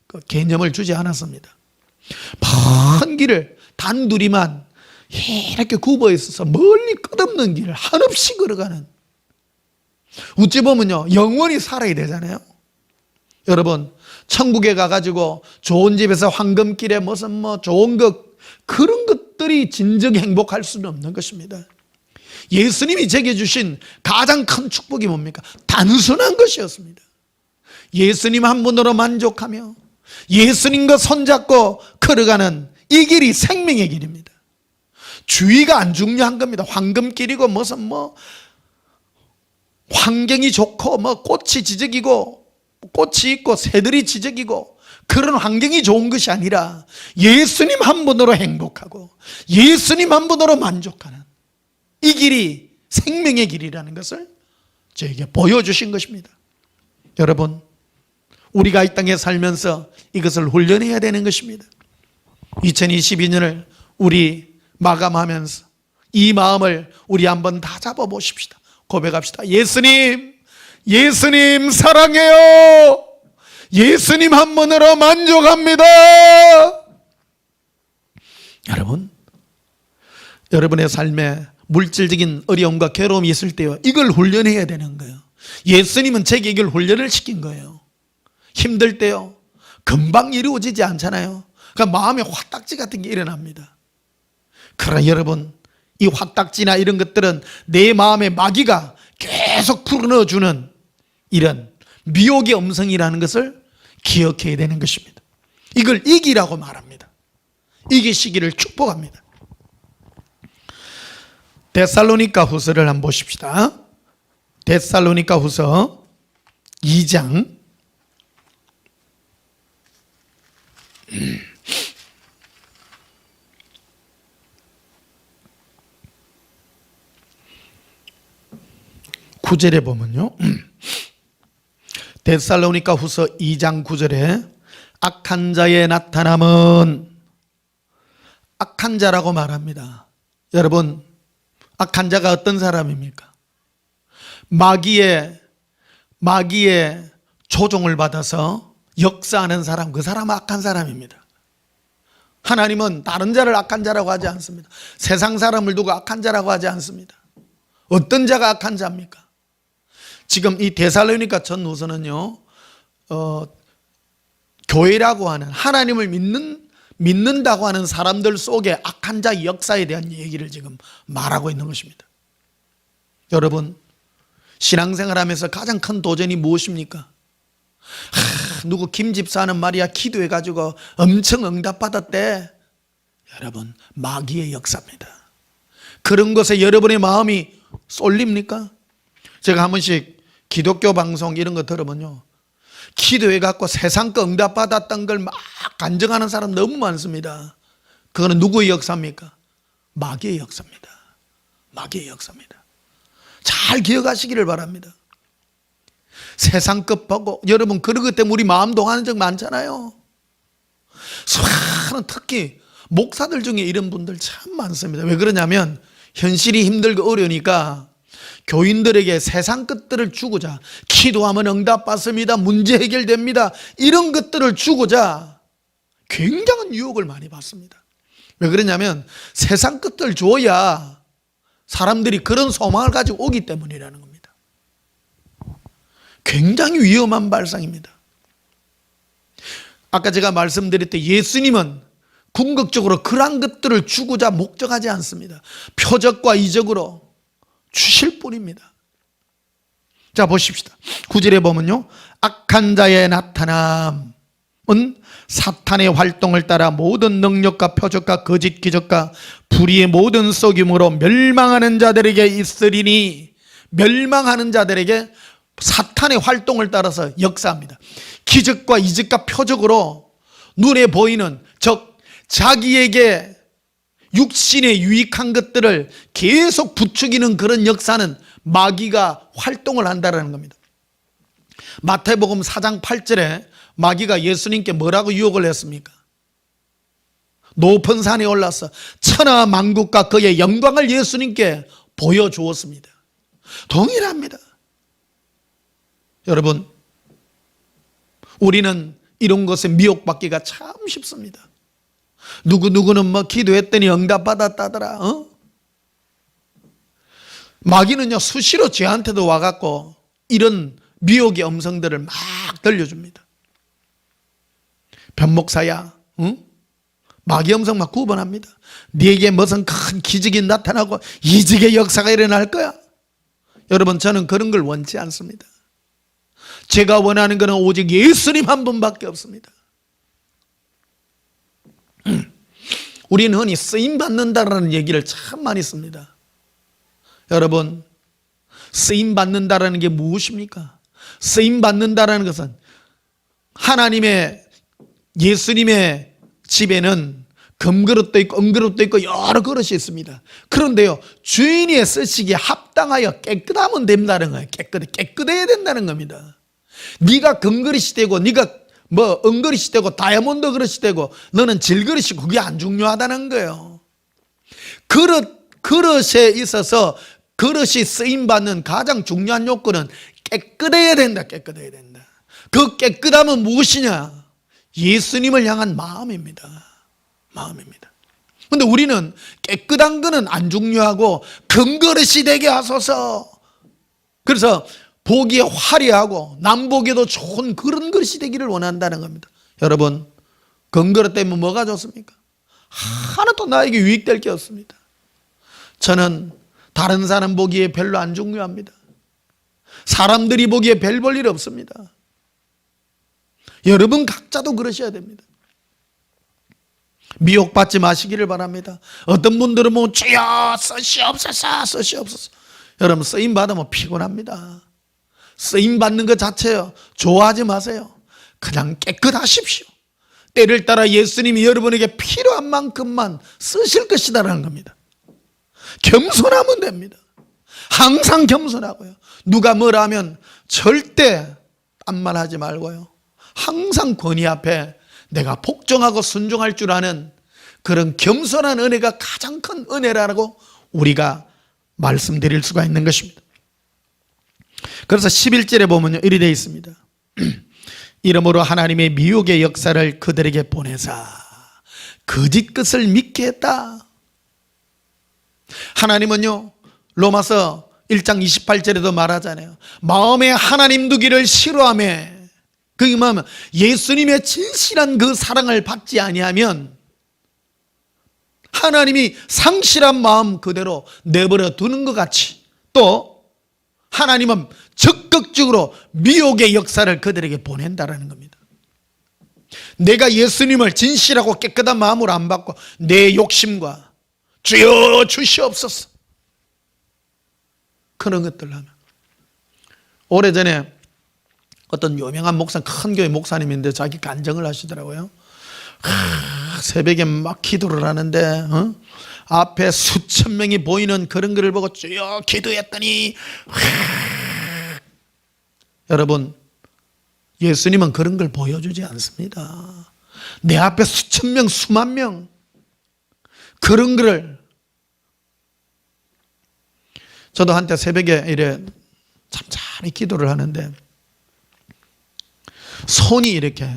그 개념을 주지 않았습니다. 먼 길을 단둘이만 이렇게 굽어 있어서 멀리 끝없는 길을 한없이 걸어가는, 어찌 보면요 영원히 살아야 되잖아요. 여러분 천국에 가가지고 좋은 집에서 황금길에 무슨 좋은 것, 그런 것들이 진정 행복할 수는 없는 것입니다. 예수님이 제게 주신 가장 큰 축복이 뭡니까? 단순한 것이었습니다. 예수님 한 분으로 만족하며 예수님과 손잡고 걸어가는 이 길이 생명의 길입니다. 주위가 안 중요한 겁니다. 황금길이고 무슨 환경이 좋고 꽃이 지적이고 꽃이 있고 새들이 지적이고 그런 환경이 좋은 것이 아니라 예수님 한 분으로 행복하고 예수님 한 분으로 만족하는 이 길이 생명의 길이라는 것을 저에게 보여주신 것입니다. 여러분 우리가 이 땅에 살면서 이것을 훈련해야 되는 것입니다. 2022년을 우리 마감하면서 이 마음을 우리 한번 다 잡아보십시다. 고백합시다. 예수님 사랑해요. 예수님 한 분으로 만족합니다. 여러분, 여러분의 삶에 물질적인 어려움과 괴로움이 있을 때요, 이걸 훈련해야 되는 거예요. 예수님은 제게 이걸 훈련을 시킨 거예요. 힘들 때요, 금방 이루어지지 않잖아요. 그러니까 마음에 화딱지 같은 게 일어납니다. 그러나 여러분, 이 화딱지나 이런 것들은 내 마음의 마귀가 계속 풀어넣어주는 이런 미혹의 음성이라는 것을 기억해야 되는 것입니다. 이걸 이기라고 말합니다. 이기시기를 축복합니다. 데살로니가 후서를 한번 보십시다. 데살로니가 후서 2장 9절에 보면요, 데살로니가 후서 2장 9절에 악한 자의 나타남은, 악한 자라고 말합니다. 여러분, 악한 자가 어떤 사람입니까? 마귀의 조종을 받아서 역사하는 사람, 그 사람은 악한 사람입니다. 하나님은 다른 자를 악한 자라고 하지 않습니다. 세상 사람을 두고 악한 자라고 하지 않습니다. 어떤 자가 악한 자입니까? 지금 이 데살로니가 전후서는요, 교회라고 하는, 하나님을 믿는다고 하는 사람들 속에 악한 자의 역사에 대한 얘기를 지금 말하고 있는 것입니다. 여러분, 신앙생활하면서 가장 큰 도전이 무엇입니까? 누구 김 집사는 말이야 기도해가지고 엄청 응답받았대. 여러분, 마귀의 역사입니다. 그런 것에 여러분의 마음이 쏠립니까? 제가 한 번씩 기독교 방송 이런 거 들으면요, 기도해갖고 세상 거 응답받았던 걸 막 간증하는 사람 너무 많습니다. 그거는 누구의 역사입니까? 마귀의 역사입니다. 마귀의 역사입니다. 잘 기억하시기를 바랍니다. 세상 것 보고, 여러분 그런 것 때문에 우리 마음 동하는 적 많잖아요. 수많은, 특히 목사들 중에 이런 분들 참 많습니다. 왜 그러냐면 현실이 힘들고 어려우니까 교인들에게 세상 것들을 주고자, 기도하면 응답받습니다, 문제 해결됩니다, 이런 것들을 주고자 굉장한 유혹을 많이 받습니다. 왜 그러냐면 세상 것들 줘야 사람들이 그런 소망을 가지고 오기 때문이라는 겁니다. 굉장히 위험한 발상입니다. 아까 제가 말씀드렸듯이 예수님은 궁극적으로 그러한 것들을 주고자 목적하지 않습니다. 표적과 이적으로 주실 뿐입니다. 자, 보십시다. 9절에 보면요, 악한 자의 나타남은 사탄의 활동을 따라 모든 능력과 표적과 거짓 기적과 불의의 모든 속임으로 멸망하는 자들에게 있으리니, 멸망하는 자들에게 사탄의 활동을 따라서 역사합니다. 기적과 이적과 표적으로 눈에 보이는, 즉 자기에게 육신에 유익한 것들을 계속 부추기는 그런 역사는 마귀가 활동을 한다는 겁니다. 마태복음 4장 8절에 마귀가 예수님께 뭐라고 유혹을 했습니까? 높은 산에 올라서 천하 만국과 그의 영광을 예수님께 보여주었습니다. 동일합니다. 여러분, 우리는 이런 것에 미혹받기가 참 쉽습니다. 누구는 뭐 기도했더니 응답받았다더라. 마귀는요, 수시로 저한테도 와갖고 이런 미혹의 음성들을 막 들려줍니다. 변목사야, 마귀 음성 막 구분합니다. 네게 무슨 큰 기적이 나타나고 이적의 역사가 일어날 거야. 여러분, 저는 그런 걸 원치 않습니다. 제가 원하는 것은 오직 예수님 한 분밖에 없습니다. 우리는 흔히 쓰임받는다라는 얘기를 참 많이 씁니다. 여러분, 쓰임받는다라는 게 무엇입니까? 쓰임받는다라는 것은 하나님의, 예수님의 집에는 금그릇도 있고 은그릇도 있고 여러 그릇이 있습니다. 그런데요, 주인이 쓰시기에 합당하여 깨끗하면 된다는 거예요. 깨끗해야 된다는 겁니다. 네가 금그릇이 되고 네가 뭐 은그릇이 되고 다이아몬드 그릇이 되고 너는 질그릇이, 그게 안 중요하다는 거예요. 그릇에 있어서 그릇이 쓰임받는 가장 중요한 요건은 깨끗해야 된다. 깨끗해야 된다. 그 깨끗함은 무엇이냐? 예수님을 향한 마음입니다. 마음입니다. 그런데 우리는 깨끗한 거는 안 중요하고 금그릇이 되게 하소서, 그래서 보기에 화려하고 남보기에도 좋은 그런 그릇이 되기를 원한다는 겁니다. 여러분, 금그릇 때문에 뭐가 좋습니까? 하나도 나에게 유익될 게 없습니다. 저는 다른 사람 보기에 별로 안 중요합니다. 사람들이 보기에 별 볼 일 없습니다. 여러분 각자도 그러셔야 됩니다. 미혹받지 마시기를 바랍니다. 어떤 분들은 뭐 주여 쓰시옵소서 쓰시옵소서. 여러분 쓰임 받으면 피곤합니다. 쓰임 받는 것 자체요 좋아하지 마세요. 그냥 깨끗하십시오. 때를 따라 예수님이 여러분에게 필요한 만큼만 쓰실 것이다라는 겁니다. 겸손하면 됩니다. 항상 겸손하고요. 누가 뭐라 하면 절대 딴말 하지 말고요. 항상 권위 앞에 내가 복종하고 순종할 줄 아는 그런 겸손한 은혜가 가장 큰 은혜라고 우리가 말씀드릴 수가 있는 것입니다. 그래서 11절에 보면 이리 되어 있습니다. 이러므로 하나님의 미혹의 역사를 그들에게 보내사 거짓 것을 믿게 했다. 하나님은요 로마서 1장 28절에도 말하잖아요. 마음에 하나님 두기를 싫어하며, 그게 뭐냐면 예수님의 진실한 그 사랑을 받지 아니하면 하나님이 상실한 마음 그대로 내버려 두는 것 같이, 또 하나님은 적극적으로 미혹의 역사를 그들에게 보낸다라는 겁니다. 내가 예수님을 진실하고 깨끗한 마음으로 안 받고 내 욕심과 주여 주시옵소서 그런 것들 하면, 오래전에 어떤 유명한 목사, 큰 교회 목사님인데 자기 간증을 하시더라고요. 새벽에 막 기도를 하는데 앞에 수천 명이 보이는 그런 글을 보고 주여 기도했더니 여러분 예수님은 그런 걸 보여주지 않습니다. 내 앞에 수천 명 수만 명 그런 글을, 저도 한때 새벽에 이래 잠잠히 기도를 하는데 손이 이렇게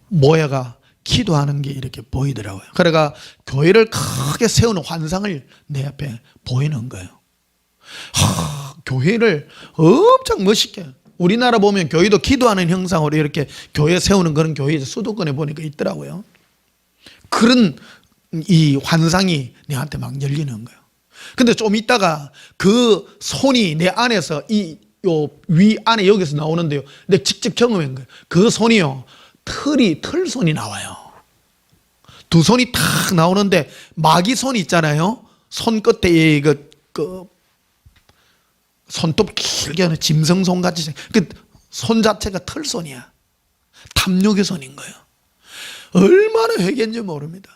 모여가 기도하는 게 이렇게 보이더라고요. 그래가 교회를 크게 세우는 환상을 내 앞에 보이는 거예요. 교회를 엄청 멋있게, 우리나라 보면 교회도 기도하는 형상으로 이렇게 교회 세우는 그런 교회 수도권에 보니까 있더라고요. 그런 이 환상이 내한테 막 열리는 거예요. 근데 좀 있다가 그 손이 내 안에서 이 위 안에 여기서 나오는데요, 내가 직접 경험한 거예요. 그 손이요 털손이 나와요. 두 손이 탁 나오는데 마귀 손 있잖아요. 손 끝에 그 손톱 길게 하는 짐승손 같이, 그 손 자체가 털손이야. 탐욕의 손인 거예요. 얼마나 회개인지 모릅니다.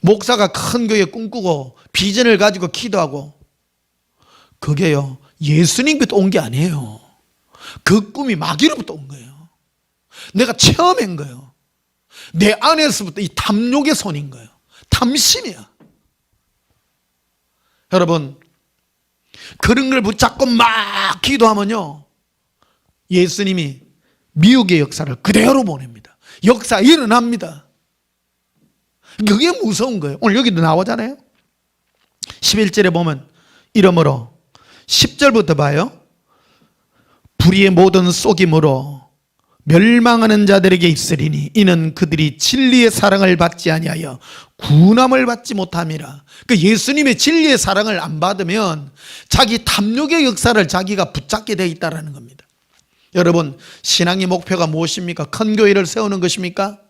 목사가 큰 교회 꿈꾸고 비전을 가지고 기도하고, 그게요 예수님부터 온 게 아니에요. 그 꿈이 마귀로부터 온 거예요. 내가 체험한 거예요. 내 안에서부터 이 탐욕의 손인 거예요. 탐심이야. 여러분 그런 걸 붙잡고 막 기도하면요 예수님이 미혹의 역사를 그대로 보냅니다. 역사 일어납니다. 그게 무서운 거예요. 오늘 여기도 나오잖아요. 11절에 보면 이러므로 10절부터 봐요. 불의의 모든 속임으로 멸망하는 자들에게 있으리니 이는 그들이 진리의 사랑을 받지 아니하여 구원함을 받지 못함이라. 그 예수님의 진리의 사랑을 안 받으면 자기 탐욕의 역사를 자기가 붙잡게 되어 있다는 겁니다. 여러분 신앙의 목표가 무엇입니까? 큰 교회를 세우는 것입니까?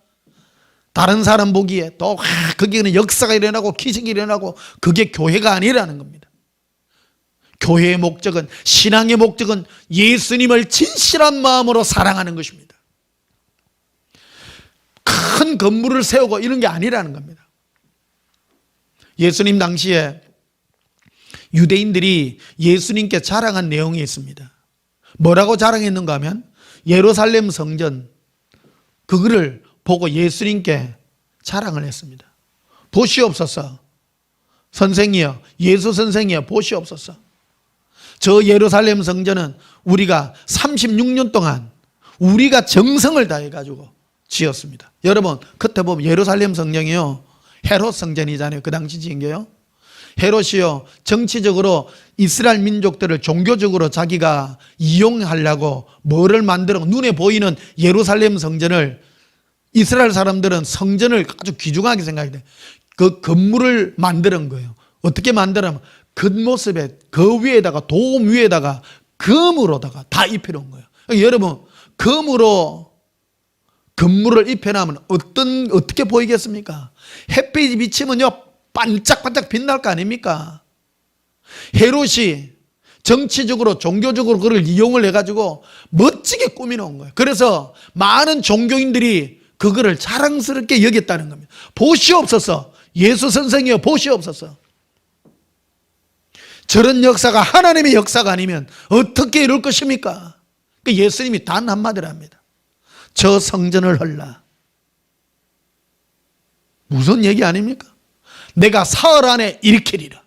다른 사람 보기에 또 거기에는 역사가 일어나고 기적이 일어나고, 그게 교회가 아니라는 겁니다. 교회의 목적은, 신앙의 목적은 예수님을 진실한 마음으로 사랑하는 것입니다. 큰 건물을 세우고 이런 게 아니라는 겁니다. 예수님 당시에 유대인들이 예수님께 자랑한 내용이 있습니다. 뭐라고 자랑했는가 하면 예루살렘 성전, 그거를 보고 예수님께 자랑을 했습니다. 보시옵소서, 선생이여, 예수 선생이여, 보시옵소서. 저 예루살렘 성전은 우리가 36년 동안 우리가 정성을 다해가지고 지었습니다. 여러분 그때 보면 예루살렘 성전이요 헤롯 성전이잖아요. 그 당시 지은 게요. 헤롯이요 정치적으로 이스라엘 민족들을 종교적으로 자기가 이용하려고 뭐를 만들어, 눈에 보이는 예루살렘 성전을, 이스라엘 사람들은 성전을 아주 귀중하게 생각해요. 그 건물을 만드는 거예요. 어떻게 만들냐면 겉모습에 그 위에다가 돔 위에다가 금으로다가 다 입혀놓은 거예요. 여러분 금으로 건물을 입혀놓으면 어떻게 보이겠습니까? 햇빛이 비치면요 반짝반짝 빛날 거 아닙니까? 헤롯이 정치적으로 종교적으로 그걸 이용을 해가지고 멋지게 꾸미놓은 거예요. 그래서 많은 종교인들이 그거를 자랑스럽게 여겼다는 겁니다. 보시옵소서, 예수 선생이여 보시옵소서. 저런 역사가 하나님의 역사가 아니면 어떻게 이룰 것입니까? 예수님이 단 한마디를 합니다. 저 성전을 헐라. 무슨 얘기 아닙니까? 내가 사흘 안에 일으키리라.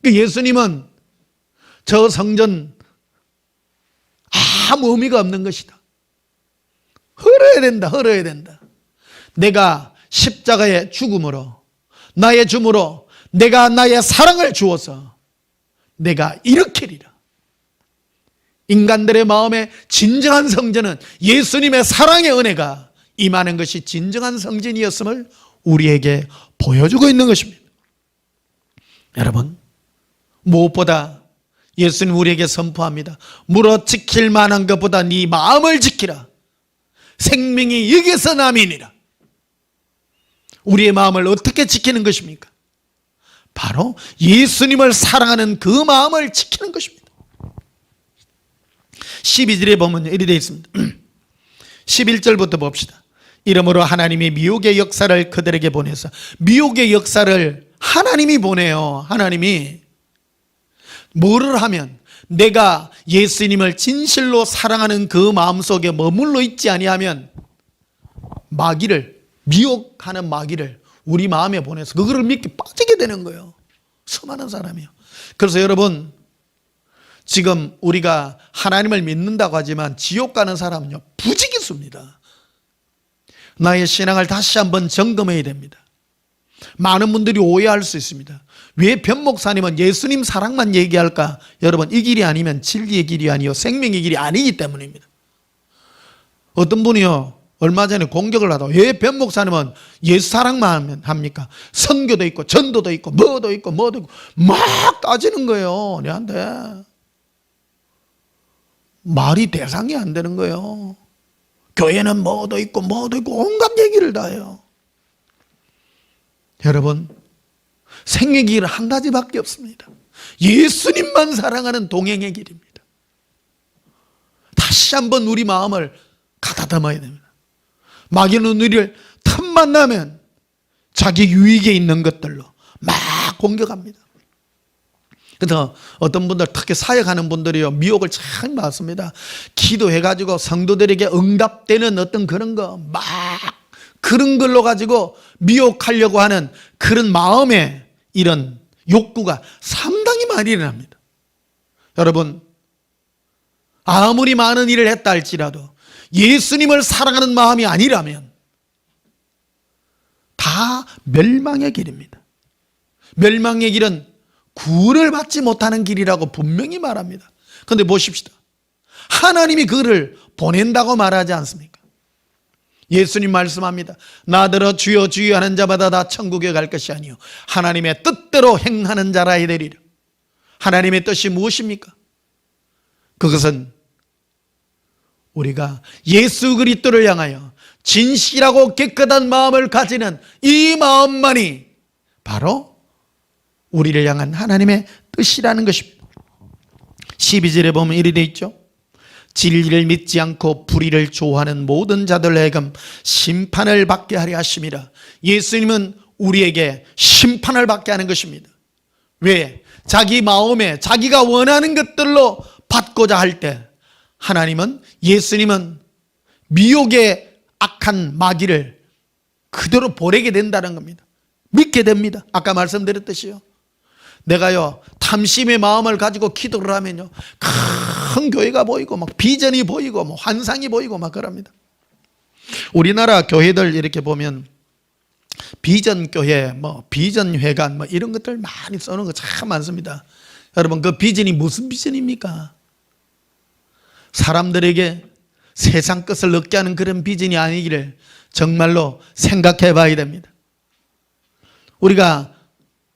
예수님은 저 성전 아무 의미가 없는 것이다. 헐어야 된다, 헐어야 된다. 내가 십자가의 죽음으로, 나의 죽음으로 내가 나의 사랑을 주어서 내가 일으키리라. 인간들의 마음에 진정한 성전은 예수님의 사랑의 은혜가 임하는 것이 진정한 성전이었음을 우리에게 보여주고 있는 것입니다. 여러분, 무엇보다 예수님 우리에게 선포합니다. 물어 지킬 만한 것보다 네 마음을 지키라. 생명이 여기서 남이니라. 우리의 마음을 어떻게 지키는 것입니까? 바로 예수님을 사랑하는 그 마음을 지키는 것입니다. 12절에 보면 이리 되어 있습니다. 11절부터 봅시다. 이러므로 하나님이 미혹의 역사를 그들에게 보내서, 미혹의 역사를 하나님이 보내요. 하나님이 뭐를 하면, 내가 예수님을 진실로 사랑하는 그 마음속에 머물러 있지 아니하면 마귀를, 미혹하는 마귀를 우리 마음에 보내서 그거를 믿게 빠지게 되는 거예요. 수많은 사람이요. 그래서 여러분, 지금 우리가 하나님을 믿는다고 하지만 지옥 가는 사람은요 부지기수입니다. 나의 신앙을 다시 한번 점검해야 됩니다. 많은 분들이 오해할 수 있습니다. 왜 변 목사님은 예수님 사랑만 얘기할까? 여러분, 이 길이 아니면 진리의 길이 아니요 생명의 길이 아니기 때문입니다. 어떤 분이요 얼마 전에 공격을 하다가, 왜 변 목사님은 예수 사랑만 합니까? 선교도 있고 전도도 있고 뭐도 있고 막 따지는 거예요. 내한테 말이 대상이 안 되는 거예요. 교회는 뭐도 있고 온갖 얘기를 다 해요. 여러분, 생명의 길은 한 가지밖에 없습니다. 예수님만 사랑하는 동행의 길입니다. 다시 한번 우리 마음을 가다듬어야 됩니다. 마귀는 우리를 틈만 나면 자기 유익에 있는 것들로 막 공격합니다. 그래서 어떤 분들, 특히 사역하는 분들이요 미혹을 참 많습니다. 기도해가지고 성도들에게 응답되는 어떤 그런 거 막 그런 걸로 가지고 미혹하려고 하는 그런 마음의 이런 욕구가 상당히 많이 일어납니다. 여러분, 아무리 많은 일을 했다 할지라도 예수님을 사랑하는 마음이 아니라면 다 멸망의 길입니다. 멸망의 길은 구원을 받지 못하는 길이라고 분명히 말합니다. 그런데 보십시다. 하나님이 그를 보낸다고 말하지 않습니까? 예수님 말씀합니다. 나더러 주여 주여 하는 자마다 다 천국에 갈 것이 아니요 하나님의 뜻대로 행하는 자라 되리라. 하나님의 뜻이 무엇입니까? 그것은 우리가 예수 그리스도를 향하여 진실하고 깨끗한 마음을 가지는 이 마음만이 바로 우리를 향한 하나님의 뜻이라는 것입니다. 12절에 보면 이리 되어 있죠. 진리를 믿지 않고 불의를 좋아하는 모든 자들 하여금 심판을 받게 하려 하심이라. 예수님은 우리에게 심판을 받게 하는 것입니다. 왜? 자기 마음에 자기가 원하는 것들로 받고자 할 때 하나님은, 예수님은 미혹의 악한 마귀를 그대로 보내게 된다는 겁니다. 믿게 됩니다. 아까 말씀드렸듯이요, 내가요 탐심의 마음을 가지고 기도를 하면요 큰 교회가 보이고 막 비전이 보이고 뭐 환상이 보이고 막 그럽니다. 우리나라 교회들 이렇게 보면 비전 교회, 뭐 비전 회관 뭐 이런 것들 많이 써놓은 거 참 많습니다. 여러분, 그 비전이 무슨 비전입니까? 사람들에게 세상 것을 얻게 하는 그런 비전이 아니기를 정말로 생각해 봐야 됩니다. 우리가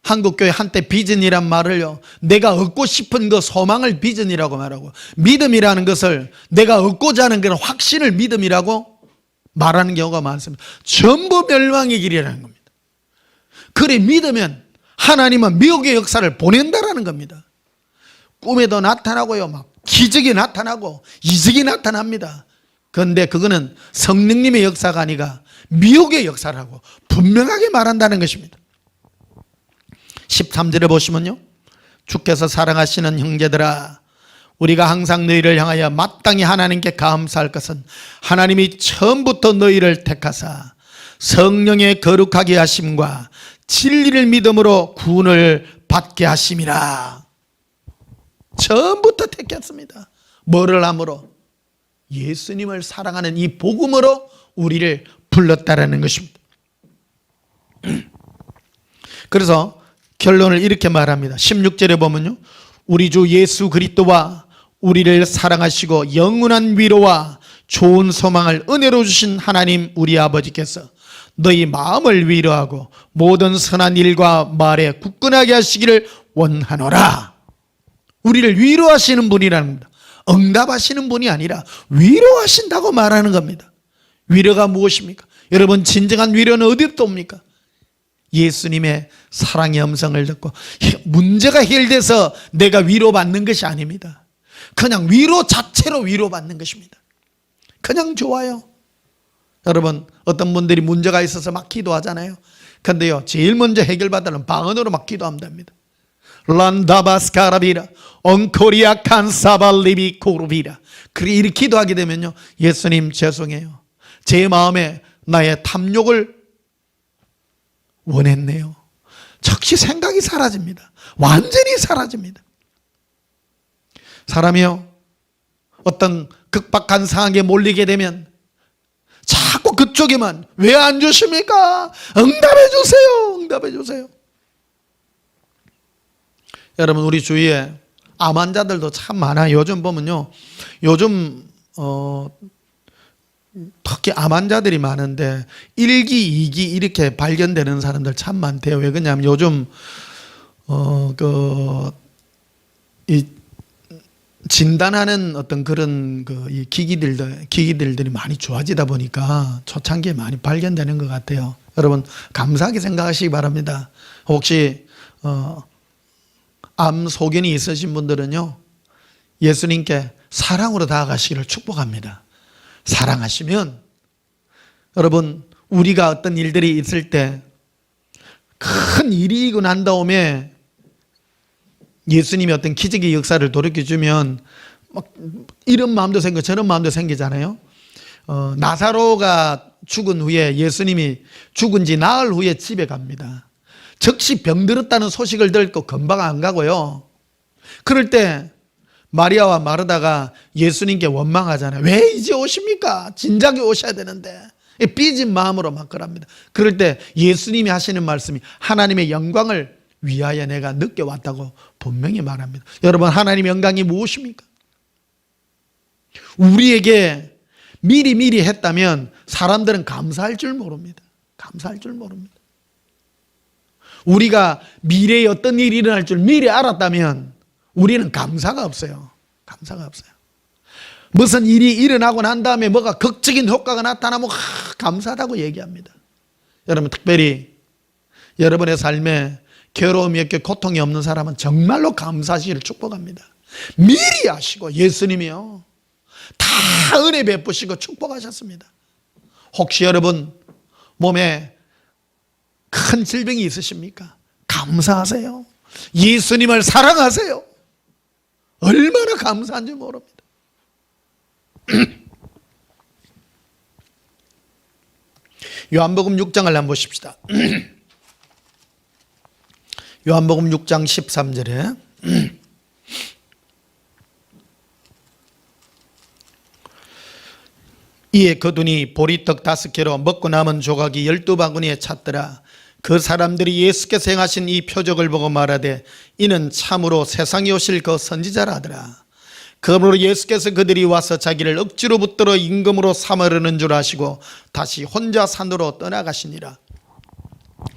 한국교회 한때 비전이란 말을요 내가 얻고 싶은 그 소망을 비전이라고 말하고, 믿음이라는 것을 내가 얻고자 하는 그런 확신을 믿음이라고 말하는 경우가 많습니다. 전부 멸망의 길이라는 겁니다. 그래 믿으면 하나님은 미혹의 역사를 보낸다라는 겁니다. 꿈에도 나타나고요, 막 기적이 나타나고 이적이 나타납니다. 그런데 그거는 성령님의 역사가 아니라 미혹의 역사라고 분명하게 말한다는 것입니다. 13절에 보시면요, 주께서 사랑하시는 형제들아, 우리가 항상 너희를 향하여 마땅히 하나님께 감사할 것은 하나님이 처음부터 너희를 택하사 성령의 거룩하게 하심과 진리를 믿음으로 구원을 받게 하심이라. 처음부터 택했습니다. 뭐를 함으로? 예수님을 사랑하는 이 복음으로 우리를 불렀다라는 것입니다. 그래서 결론을 이렇게 말합니다. 16절에 보면요, 우리 주 예수 그리스도와 우리를 사랑하시고 영원한 위로와 좋은 소망을 은혜로 주신 하나님 우리 아버지께서 너희 마음을 위로하고 모든 선한 일과 말에 굳건하게 하시기를 원하노라. 우리를 위로하시는 분이라는 겁니다. 응답하시는 분이 아니라 위로하신다고 말하는 겁니다. 위로가 무엇입니까? 여러분, 진정한 위로는 어디부터 옵니까? 예수님의 사랑의 음성을 듣고 문제가 해결돼서 내가 위로받는 것이 아닙니다. 그냥 위로 자체로 위로받는 것입니다. 그냥 좋아요. 여러분, 어떤 분들이 문제가 있어서 막 기도하잖아요. 근데요, 제일 먼저 해결받으려면 방언으로 막 기도한답니다. 란다바스카라비라 온코리아 칸사발리비 코르비라. 그렇게 이렇게 기도하게 되면요, 예수님 죄송해요, 제 마음에 나의 탐욕을 원했네요. 즉시 생각이 사라집니다. 완전히 사라집니다. 사람이요, 어떤 극박한 상황에 몰리게 되면 자꾸 그쪽에만 왜 안 주십니까? 응답해 주세요. 응답해 주세요. 여러분, 우리 주위에 암 환자들도 참 많아요. 요즘 보면요, 요즘 특히 암 환자들이 많은데 1기, 2기 이렇게 발견되는 사람들 참 많대요. 왜 그러냐면 요즘 이 진단하는 어떤 그런 이 기기들이 많이 좋아지다 보니까 초창기에 많이 발견되는 것 같아요. 여러분, 감사하게 생각하시기 바랍니다. 혹시 암 소견이 있으신 분들은요, 예수님께 사랑으로 다가가시기를 축복합니다. 사랑하시면 여러분, 우리가 어떤 일들이 있을 때 큰 일이 있고 난 다음에 예수님이 어떤 기적의 역사를 돌이켜주면 막 이런 마음도 생기고 저런 마음도 생기잖아요. 나사로가 죽은 후에 예수님이 죽은 지 나흘 후에 집에 갑니다. 즉시 병들었다는 소식을 듣고 금방 안 가고요. 그럴 때 마리아와 마르다가 예수님께 원망하잖아요. 왜 이제 오십니까? 진작에 오셔야 되는데. 삐진 마음으로 막 그럽니다. 그럴 때 예수님이 하시는 말씀이 하나님의 영광을 위하여 내가 늦게 왔다고 분명히 말합니다. 여러분, 하나님의 영광이 무엇입니까? 우리에게 미리 했다면 사람들은 감사할 줄 모릅니다. 감사할 줄 모릅니다. 우리가 미래에 어떤 일이 일어날 줄 미리 알았다면 우리는 감사가 없어요. 감사가 없어요. 무슨 일이 일어나고 난 다음에 뭐가 극적인 효과가 나타나면 감사하다고 얘기합니다. 여러분, 특별히 여러분의 삶에 괴로움이 없게 고통이 없는 사람은 정말로 감사하시기를 축복합니다. 미리 하시고 예수님이요, 다 은혜 베푸시고 축복하셨습니다. 혹시 여러분 몸에 큰 질병이 있으십니까? 감사하세요. 예수님을 사랑하세요. 얼마나 감사한지 모릅니다. 요한복음 6장을 한번 보십시다. 요한복음 6장 13절에 이에 거두니 보리떡 5개로 먹고 남은 조각이 12바구니에 찼더라. 그 사람들이 예수께서 행하신 이 표적을 보고 말하되 이는 참으로 세상에 오실 그 선지자라 하더라. 그러므로 예수께서 그들이 와서 자기를 억지로 붙들어 임금으로 삼으려는 줄 아시고 다시 혼자 산으로 떠나가시니라.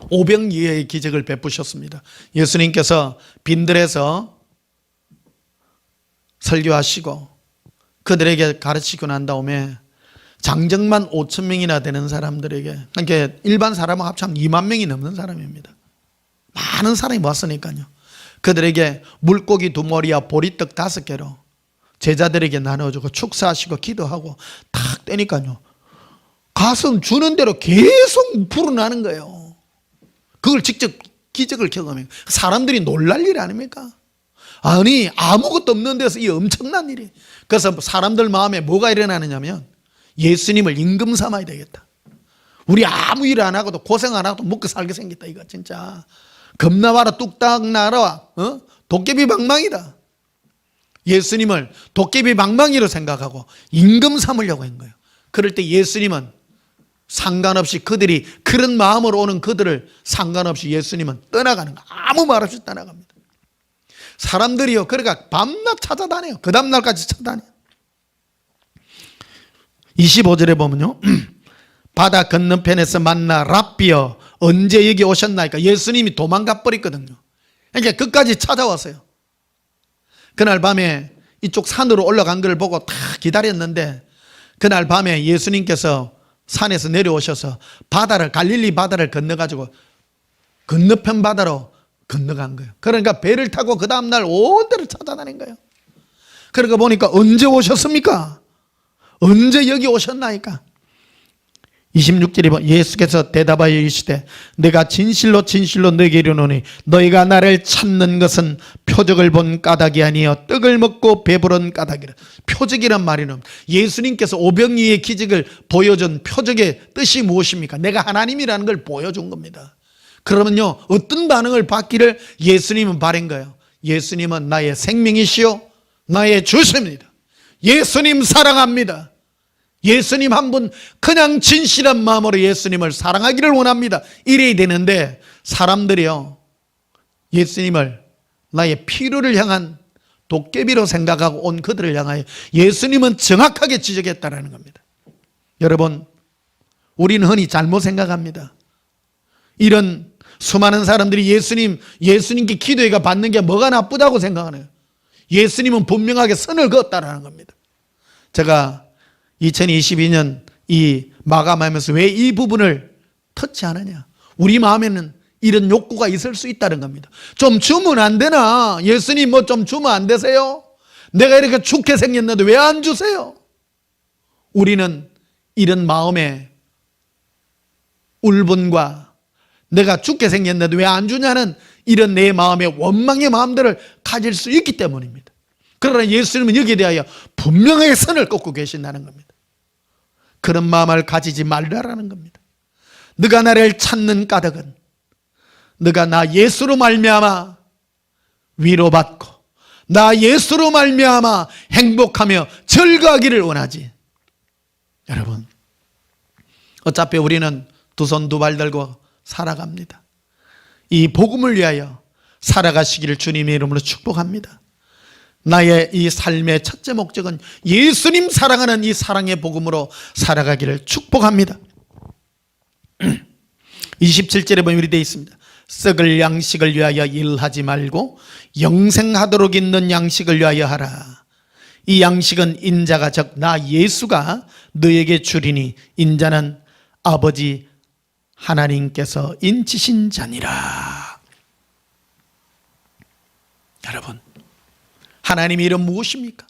오병이어의 기적을 베푸셨습니다. 예수님께서 빈들에서 설교하시고 그들에게 가르치고 난 다음에 장정만 5천 명이나 되는 사람들에게, 그러니까 일반 사람하고 합치면 2만 명이 넘는 사람입니다. 많은 사람이 왔으니까요. 그들에게 물고기 2마리와 보리떡 5개로 제자들에게 나눠주고 축사하시고 기도하고 탁 떼니까요, 가슴 주는 대로 계속 불어나는 거예요. 그걸 직접 기적을 경험해요. 사람들이 놀랄 일 아닙니까? 아니, 아무것도 없는 데서 이 엄청난 일이. 그래서 사람들 마음에 뭐가 일어나느냐면, 예수님을 임금 삼아야 되겠다. 우리 아무 일 안 하고도 고생 안 하고도 먹고 살게 생겼다. 이거 진짜 겁나봐라 뚝딱 나라, 도깨비 방망이다. 예수님을 도깨비 방망이로 생각하고 임금 삼으려고 한 거예요. 그럴 때 예수님은 상관없이, 그들이 그런 마음으로 오는 그들을 상관없이 예수님은 떠나가는 거예요. 아무 말 없이 떠나갑니다. 사람들이요, 그러니까 밤낮 찾아다녀요. 그 다음날까지 찾아다녀요. 25절에 보면요, 바다 건너편에서 만나 랍비여 언제 여기 오셨나이까? 예수님이 도망가 버렸거든요. 그러니까 끝까지 찾아왔어요. 그날 밤에 이쪽 산으로 올라간 걸 보고 다 기다렸는데, 그날 밤에 예수님께서 산에서 내려오셔서 바다를, 갈릴리 바다를 건너가지고 건너편 바다로 건너간 거예요. 그러니까 배를 타고 그 다음날 온 데를 찾아다닌 거예요. 그러니까 보니까 언제 오셨습니까? 언제 여기 오셨나이까? 26절에 보면 예수께서 대답하여 이르시되 내가 진실로 진실로 너에게 이르노니 너희가 나를 찾는 것은 표적을 본 까닭이 아니여 떡을 먹고 배부른 까닭이라. 표적이란 말이는 예수님께서 오병이의 기적을 보여준 표적의 뜻이 무엇입니까? 내가 하나님이라는 걸 보여준 겁니다. 그러면요, 어떤 반응을 받기를 예수님은 바란 거예요. 예수님은 나의 생명이시요 나의 주십니다. 예수님 사랑합니다. 예수님 한 분 그냥 진실한 마음으로 예수님을 사랑하기를 원합니다. 이래야 되는데, 사람들이요, 예수님을 나의 필요를 향한 도깨비로 생각하고 온 그들을 향하여 예수님은 정확하게 지적했다는 겁니다. 여러분, 우리는 흔히 잘못 생각합니다. 이런 수많은 사람들이 예수님께 기도회가 받는 게 뭐가 나쁘다고 생각하네요. 예수님은 분명하게 선을 그었다라는 겁니다. 제가 2022년 이 마감하면서 왜 이 부분을 터치하느냐, 우리 마음에는 이런 욕구가 있을 수 있다는 겁니다. 좀 주면 안 되나? 예수님 뭐 좀 주면 안 되세요? 내가 이렇게 죽게 생겼는데 왜 안 주세요? 우리는 이런 마음의 울분과 내가 죽게 생겼는데 왜 안 주냐는 이런 내 마음의 원망의 마음들을 가질 수 있기 때문입니다. 그러나 예수님은 여기에 대하여 분명하게 선을 긋고 계신다는 겁니다. 그런 마음을 가지지 말라라는 겁니다. 네가 나를 찾는 까닭은 네가 나 예수로 말미암아 위로받고 나 예수로 말미암아 행복하며 즐거워하기를 원하지. 여러분, 어차피 우리는 두 손 두 발 들고 살아갑니다. 이 복음을 위하여 살아가시기를 주님의 이름으로 축복합니다. 나의 이 삶의 첫째 목적은 예수님 사랑하는 이 사랑의 복음으로 살아가기를 축복합니다. 27절에 보면 이렇게 되어 있습니다. 썩을 양식을 위하여 일하지 말고 영생하도록 있는 양식을 위하여 하라. 이 양식은 인자가 즉 나 예수가 너에게 주리니 인자는 아버지 하나님께서 인치신 자니라. 여러분, 하나님의 일은 무엇입니까?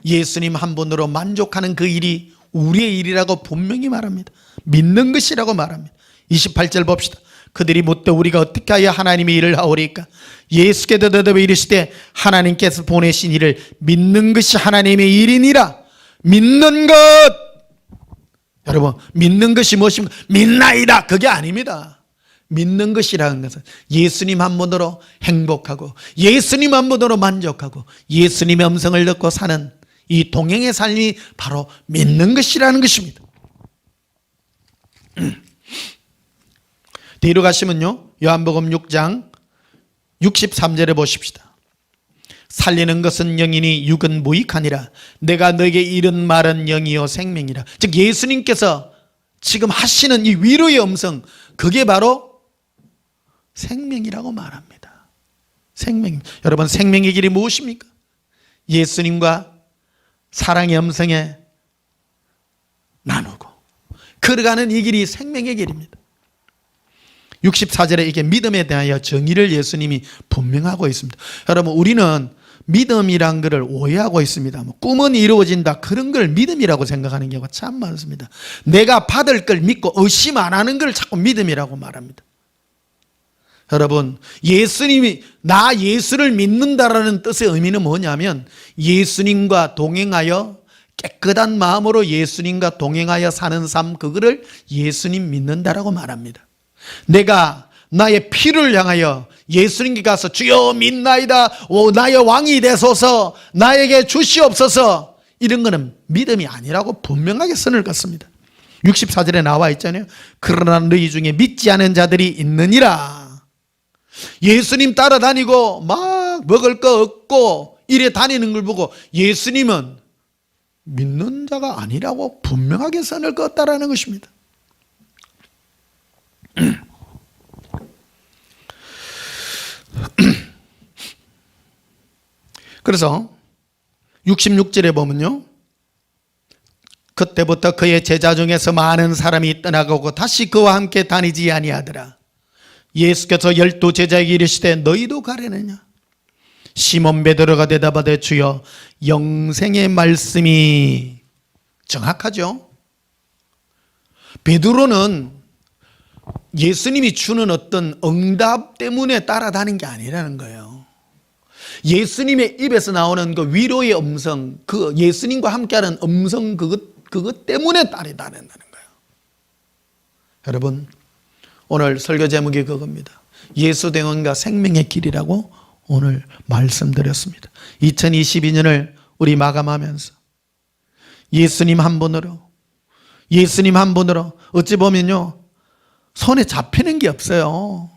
예수님 한 분으로 만족하는 그 일이 우리의 일이라고 분명히 말합니다. 믿는 것이라고 말합니다. 28절 봅시다. 그들이 묻되 우리가 어떻게 하여 하나님의 일을 하오리까? 예수께서 대답하여 이르시되 하나님께서 보내신 일을 믿는 것이 하나님의 일이니라. 믿는 것, 여러분, 믿는 것이 무엇입니까? 믿나이다, 그게 아닙니다. 믿는 것이라는 것은 예수님 한 분으로 행복하고 예수님 한 분으로 만족하고 예수님의 음성을 듣고 사는 이 동행의 삶이 바로 믿는 것이라는 것입니다. 뒤로 가시면요, 요한복음 6장 63절에 보십시다. 살리는 것은 영이니 육은 무익하니라. 내가 너에게 이른 말은 영이요 생명이라. 즉 예수님께서 지금 하시는 이 위로의 음성, 그게 바로 생명이라고 말합니다. 생명입니다. 여러분, 생명의 길이 무엇입니까? 예수님과 사랑의 음성에 나누고 걸어가는 이 길이 생명의 길입니다. 64절에 이게 믿음에 대하여 정의를 예수님이 분명하고 있습니다. 여러분, 우리는 믿음이란 것을 오해하고 있습니다. 꿈은 이루어진다, 그런 걸 믿음이라고 생각하는 경우가 참 많습니다. 내가 받을 걸 믿고 의심 안 하는 걸 자꾸 믿음이라고 말합니다. 여러분, 예수님이 나 예수를 믿는다라는 뜻의 의미는 뭐냐면 예수님과 동행하여 깨끗한 마음으로 예수님과 동행하여 사는 삶, 그거를 예수님 믿는다라고 말합니다. 내가 나의 피를 향하여 예수님께 가서 주여 믿나이다, 나의 왕이 되소서, 나에게 주시옵소서, 이런 거는 믿음이 아니라고 분명하게 선을 긋습니다. 64절에 나와 있잖아요. 그러나 너희 중에 믿지 않은 자들이 있느니라. 예수님 따라다니고 막 먹을 거 없고 이래 다니는 걸 보고 예수님은 믿는 자가 아니라고 분명하게 선을 그었다라는 것입니다. 그래서 66절에 보면요, 그때부터 그의 제자 중에서 많은 사람이 떠나가고 다시 그와 함께 다니지 아니하더라. 예수께서 12 제자에게 이르시되 너희도 가려느냐? 시몬 베드로가 대답하되 주여, 영생의 말씀이, 정확하죠? 베드로는 예수님이 주는 어떤 응답 때문에 따라다닌 게 아니라는 거예요. 예수님의 입에서 나오는 그 위로의 음성, 그 예수님과 함께하는 음성, 그것 때문에 따라다닌다는 거예요. 여러분, 오늘 설교 제목이 그겁니다. 예수 대응과 생명의 길이라고 오늘 말씀드렸습니다. 2022년을 우리 마감하면서 예수님 한 분으로 어찌 보면요, 손에 잡히는 게 없어요.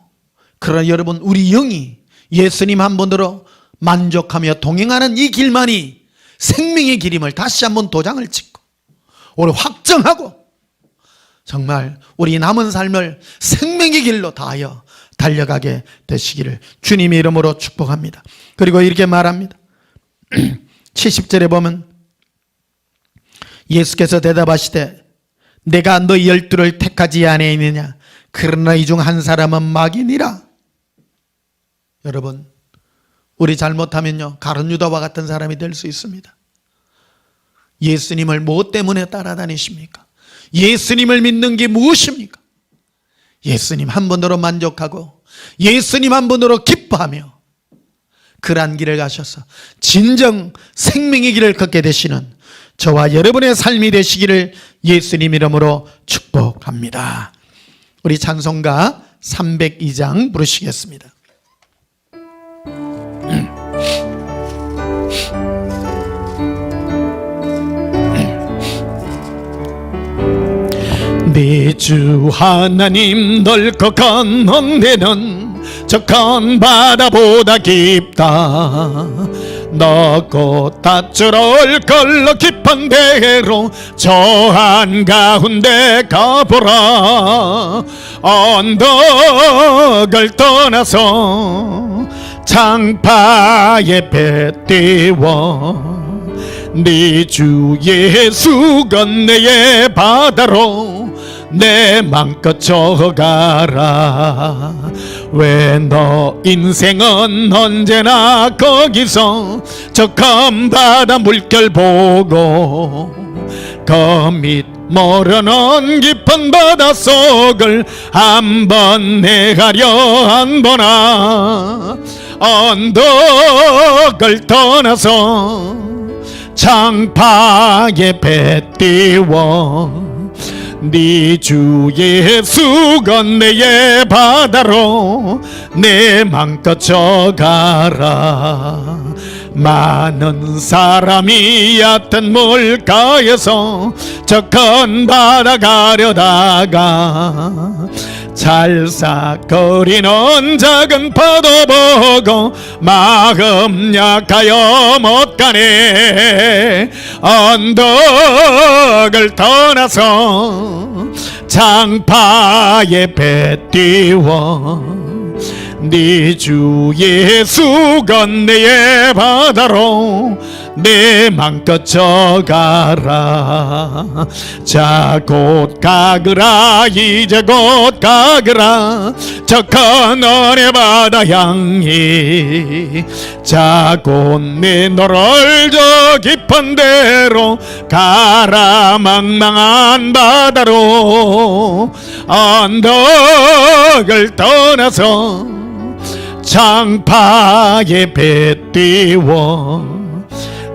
그러나 여러분, 우리 영이 예수님 한 분으로 만족하며 동행하는 이 길만이 생명의 길임을 다시 한번 도장을 찍고 오늘 확정하고 정말 우리 남은 삶을 생명의 길로 다하여 달려가게 되시기를 주님의 이름으로 축복합니다. 그리고 이렇게 말합니다. 70절에 보면 예수께서 대답하시되 내가 너희 12를 택하지 아니하느냐? 그러나 이 중 한 사람은 마귀니라. 여러분, 우리 잘못하면요, 가룟 유다와 같은 사람이 될 수 있습니다. 예수님을 무엇 때문에 따라다니십니까? 예수님을 믿는 게 무엇입니까? 예수님 한 분으로 만족하고 예수님 한 분으로 기뻐하며 그러한 길을 가셔서 진정 생명의 길을 걷게 되시는 저와 여러분의 삶이 되시기를 예수님 이름으로 축복합니다. 우리 찬송가 302장 부르시겠습니다. 내 주 하나님, 넓고 큰 데는 저 큰 바다보다 깊다. 넓고 다채로울 걸로 깊은 데로 저 한가운데 가보라. 언덕을 떠나서 장파에 배 띄워 네 주 예수 건네의 바다로 내 맘껏 져가라. 왜 너 인생은 언제나 거기서 저 큰 바다 물결 보고 그 밑 모르는 깊은 바닷속을 한번 내가려 한보나. 언덕을 떠나서 장파에 배 띄워 네 주 예수 건네의 바다로 내 맘껏 져가라. 많은 사람이 얕은 물가에서 저 큰 바다 가려다가 찰싹거리는 작은 파도 보고 마음 약하여 못 가네. 언덕을 떠나서 장파에 배 띄워 네 주 예수 건네의 바다로 내 맘껏 져가라. 자 곧 가거라. 이제 곧 가거라. 저 그늘의 바다 향해. 자 곧 내 너를 저 깊은 데로 가라. 망망한 바다로 언덕을 떠나서 장파에 배 띄워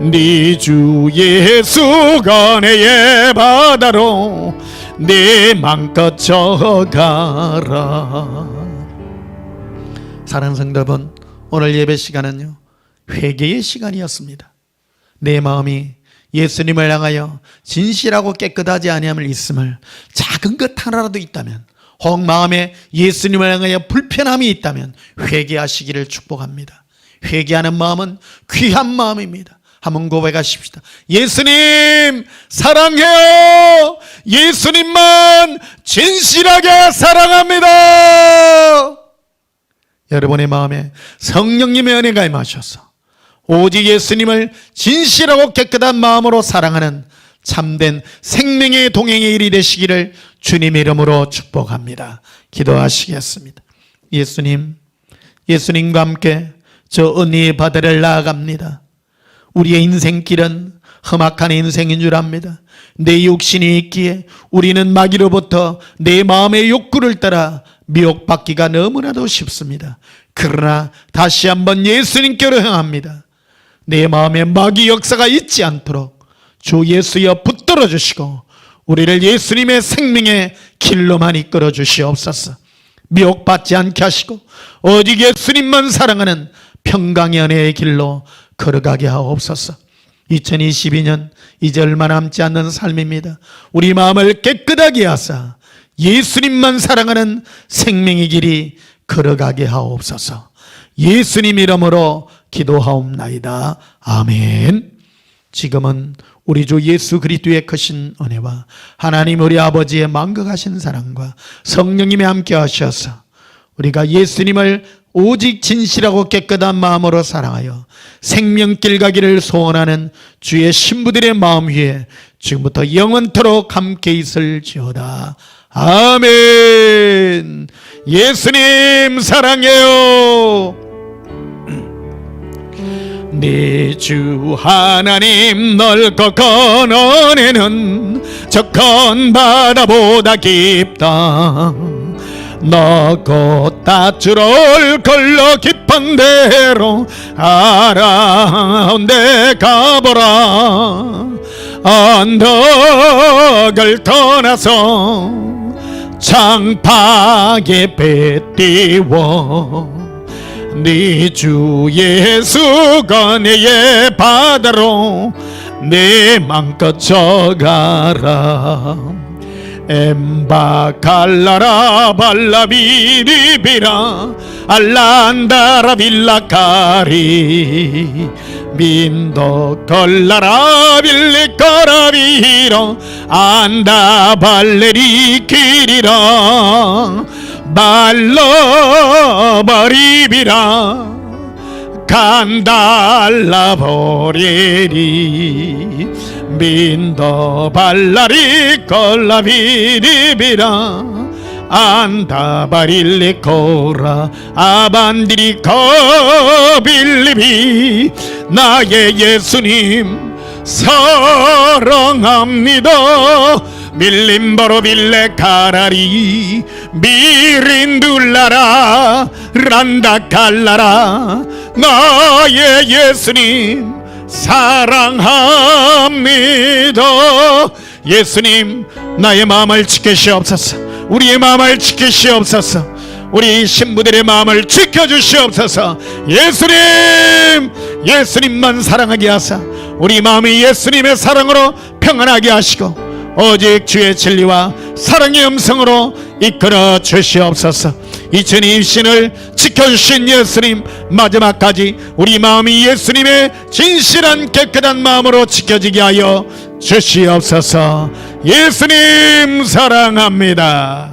네 주 예수 건해의 바다로 네 맘껏 져가라. 사랑하는 성도 여러분, 오늘 예배 시간은요 회개의 시간이었습니다. 내 마음이 예수님을 향하여 진실하고 깨끗하지 아니함을 있음을 작은 것 하나라도 있다면, 혹 마음에 예수님을 향하여 불편함이 있다면 회개하시기를 축복합니다. 회개하는 마음은 귀한 마음입니다. 한번 고백하십시다. 예수님 사랑해요. 예수님만 진실하게 사랑합니다. 여러분의 마음에 성령님의 은혜가 임하셔서 오직 예수님을 진실하고 깨끗한 마음으로 사랑하는 참된 생명의 동행의 일이 되시기를 주님의 이름으로 축복합니다. 기도하시겠습니다. 예수님과 함께 저 은혜의 바다를 나아갑니다. 우리의 인생길은 험악한 인생인 줄 압니다. 내 욕심이 있기에 우리는 마귀로부터 내 마음의 욕구를 따라 미혹받기가 너무나도 쉽습니다. 그러나 다시 한번 예수님께로 향합니다. 내 마음에 마귀 역사가 있지 않도록 주 예수여 붙들어 주시고 우리를 예수님의 생명의 길로만 이끌어 주시옵소서. 미혹받지 않게 하시고 오직 예수님만 사랑하는 평강의 은혜의 길로 걸어가게 하옵소서. 2022년 이제 얼마 남지 않는 삶입니다. 우리 마음을 깨끗하게 하사 예수님만 사랑하는 생명의 길이 걸어가게 하옵소서. 예수님 이름으로 기도하옵나이다. 아멘. 지금은 우리 주 예수 그리스도의 크신 은혜와 하나님 우리 아버지의 만극하신 사랑과 성령님이 함께 하셔서 우리가 예수님을 오직 진실하고 깨끗한 마음으로 사랑하여 생명길 가기를 소원하는 주의 신부들의 마음 위에 지금부터 영원토록 함께 있을지어다. 아멘. 예수님 사랑해요. 네 주 하나님 넓고 큰 은혜는 저 큰 바다보다 깊다. 너 곧 닷줄을 걸러 깊은 데로 아라운데 가보라. 언덕을 떠나서 장파에 배 띄워 네 주 예수 건해의 바다로 내 맘껏 져가라. 엠바칼라라 발라비리비라 알란다라 빌라카리 민도 걸라라 빌리카라비로 안다 발레리 길이라 발로버리비라 간달라 보리리 민도 발라리 콜라비리비라 안다바릴리 코라 아반디리 코빌리비 나의 예수님 사랑합니다. 밀림버로 빌레 카라리 미린둘라라 란다칼라라 나의 예수님 사랑합니다. 예수님 나의 마음을 지키시옵소서. 우리의 마음을 지키시옵소서. 우리 신부들의 마음을 지켜주시옵소서. 예수님만 사랑하게 하사 우리 마음이 예수님의 사랑으로 평안하게 하시고 오직 주의 진리와 사랑의 음성으로 이끌어 주시옵소서. 2020년을 지켜주신 예수님, 마지막까지 우리 마음이 예수님의 진실한 깨끗한 마음으로 지켜지게 하여 주시옵소서. 예수님 사랑합니다.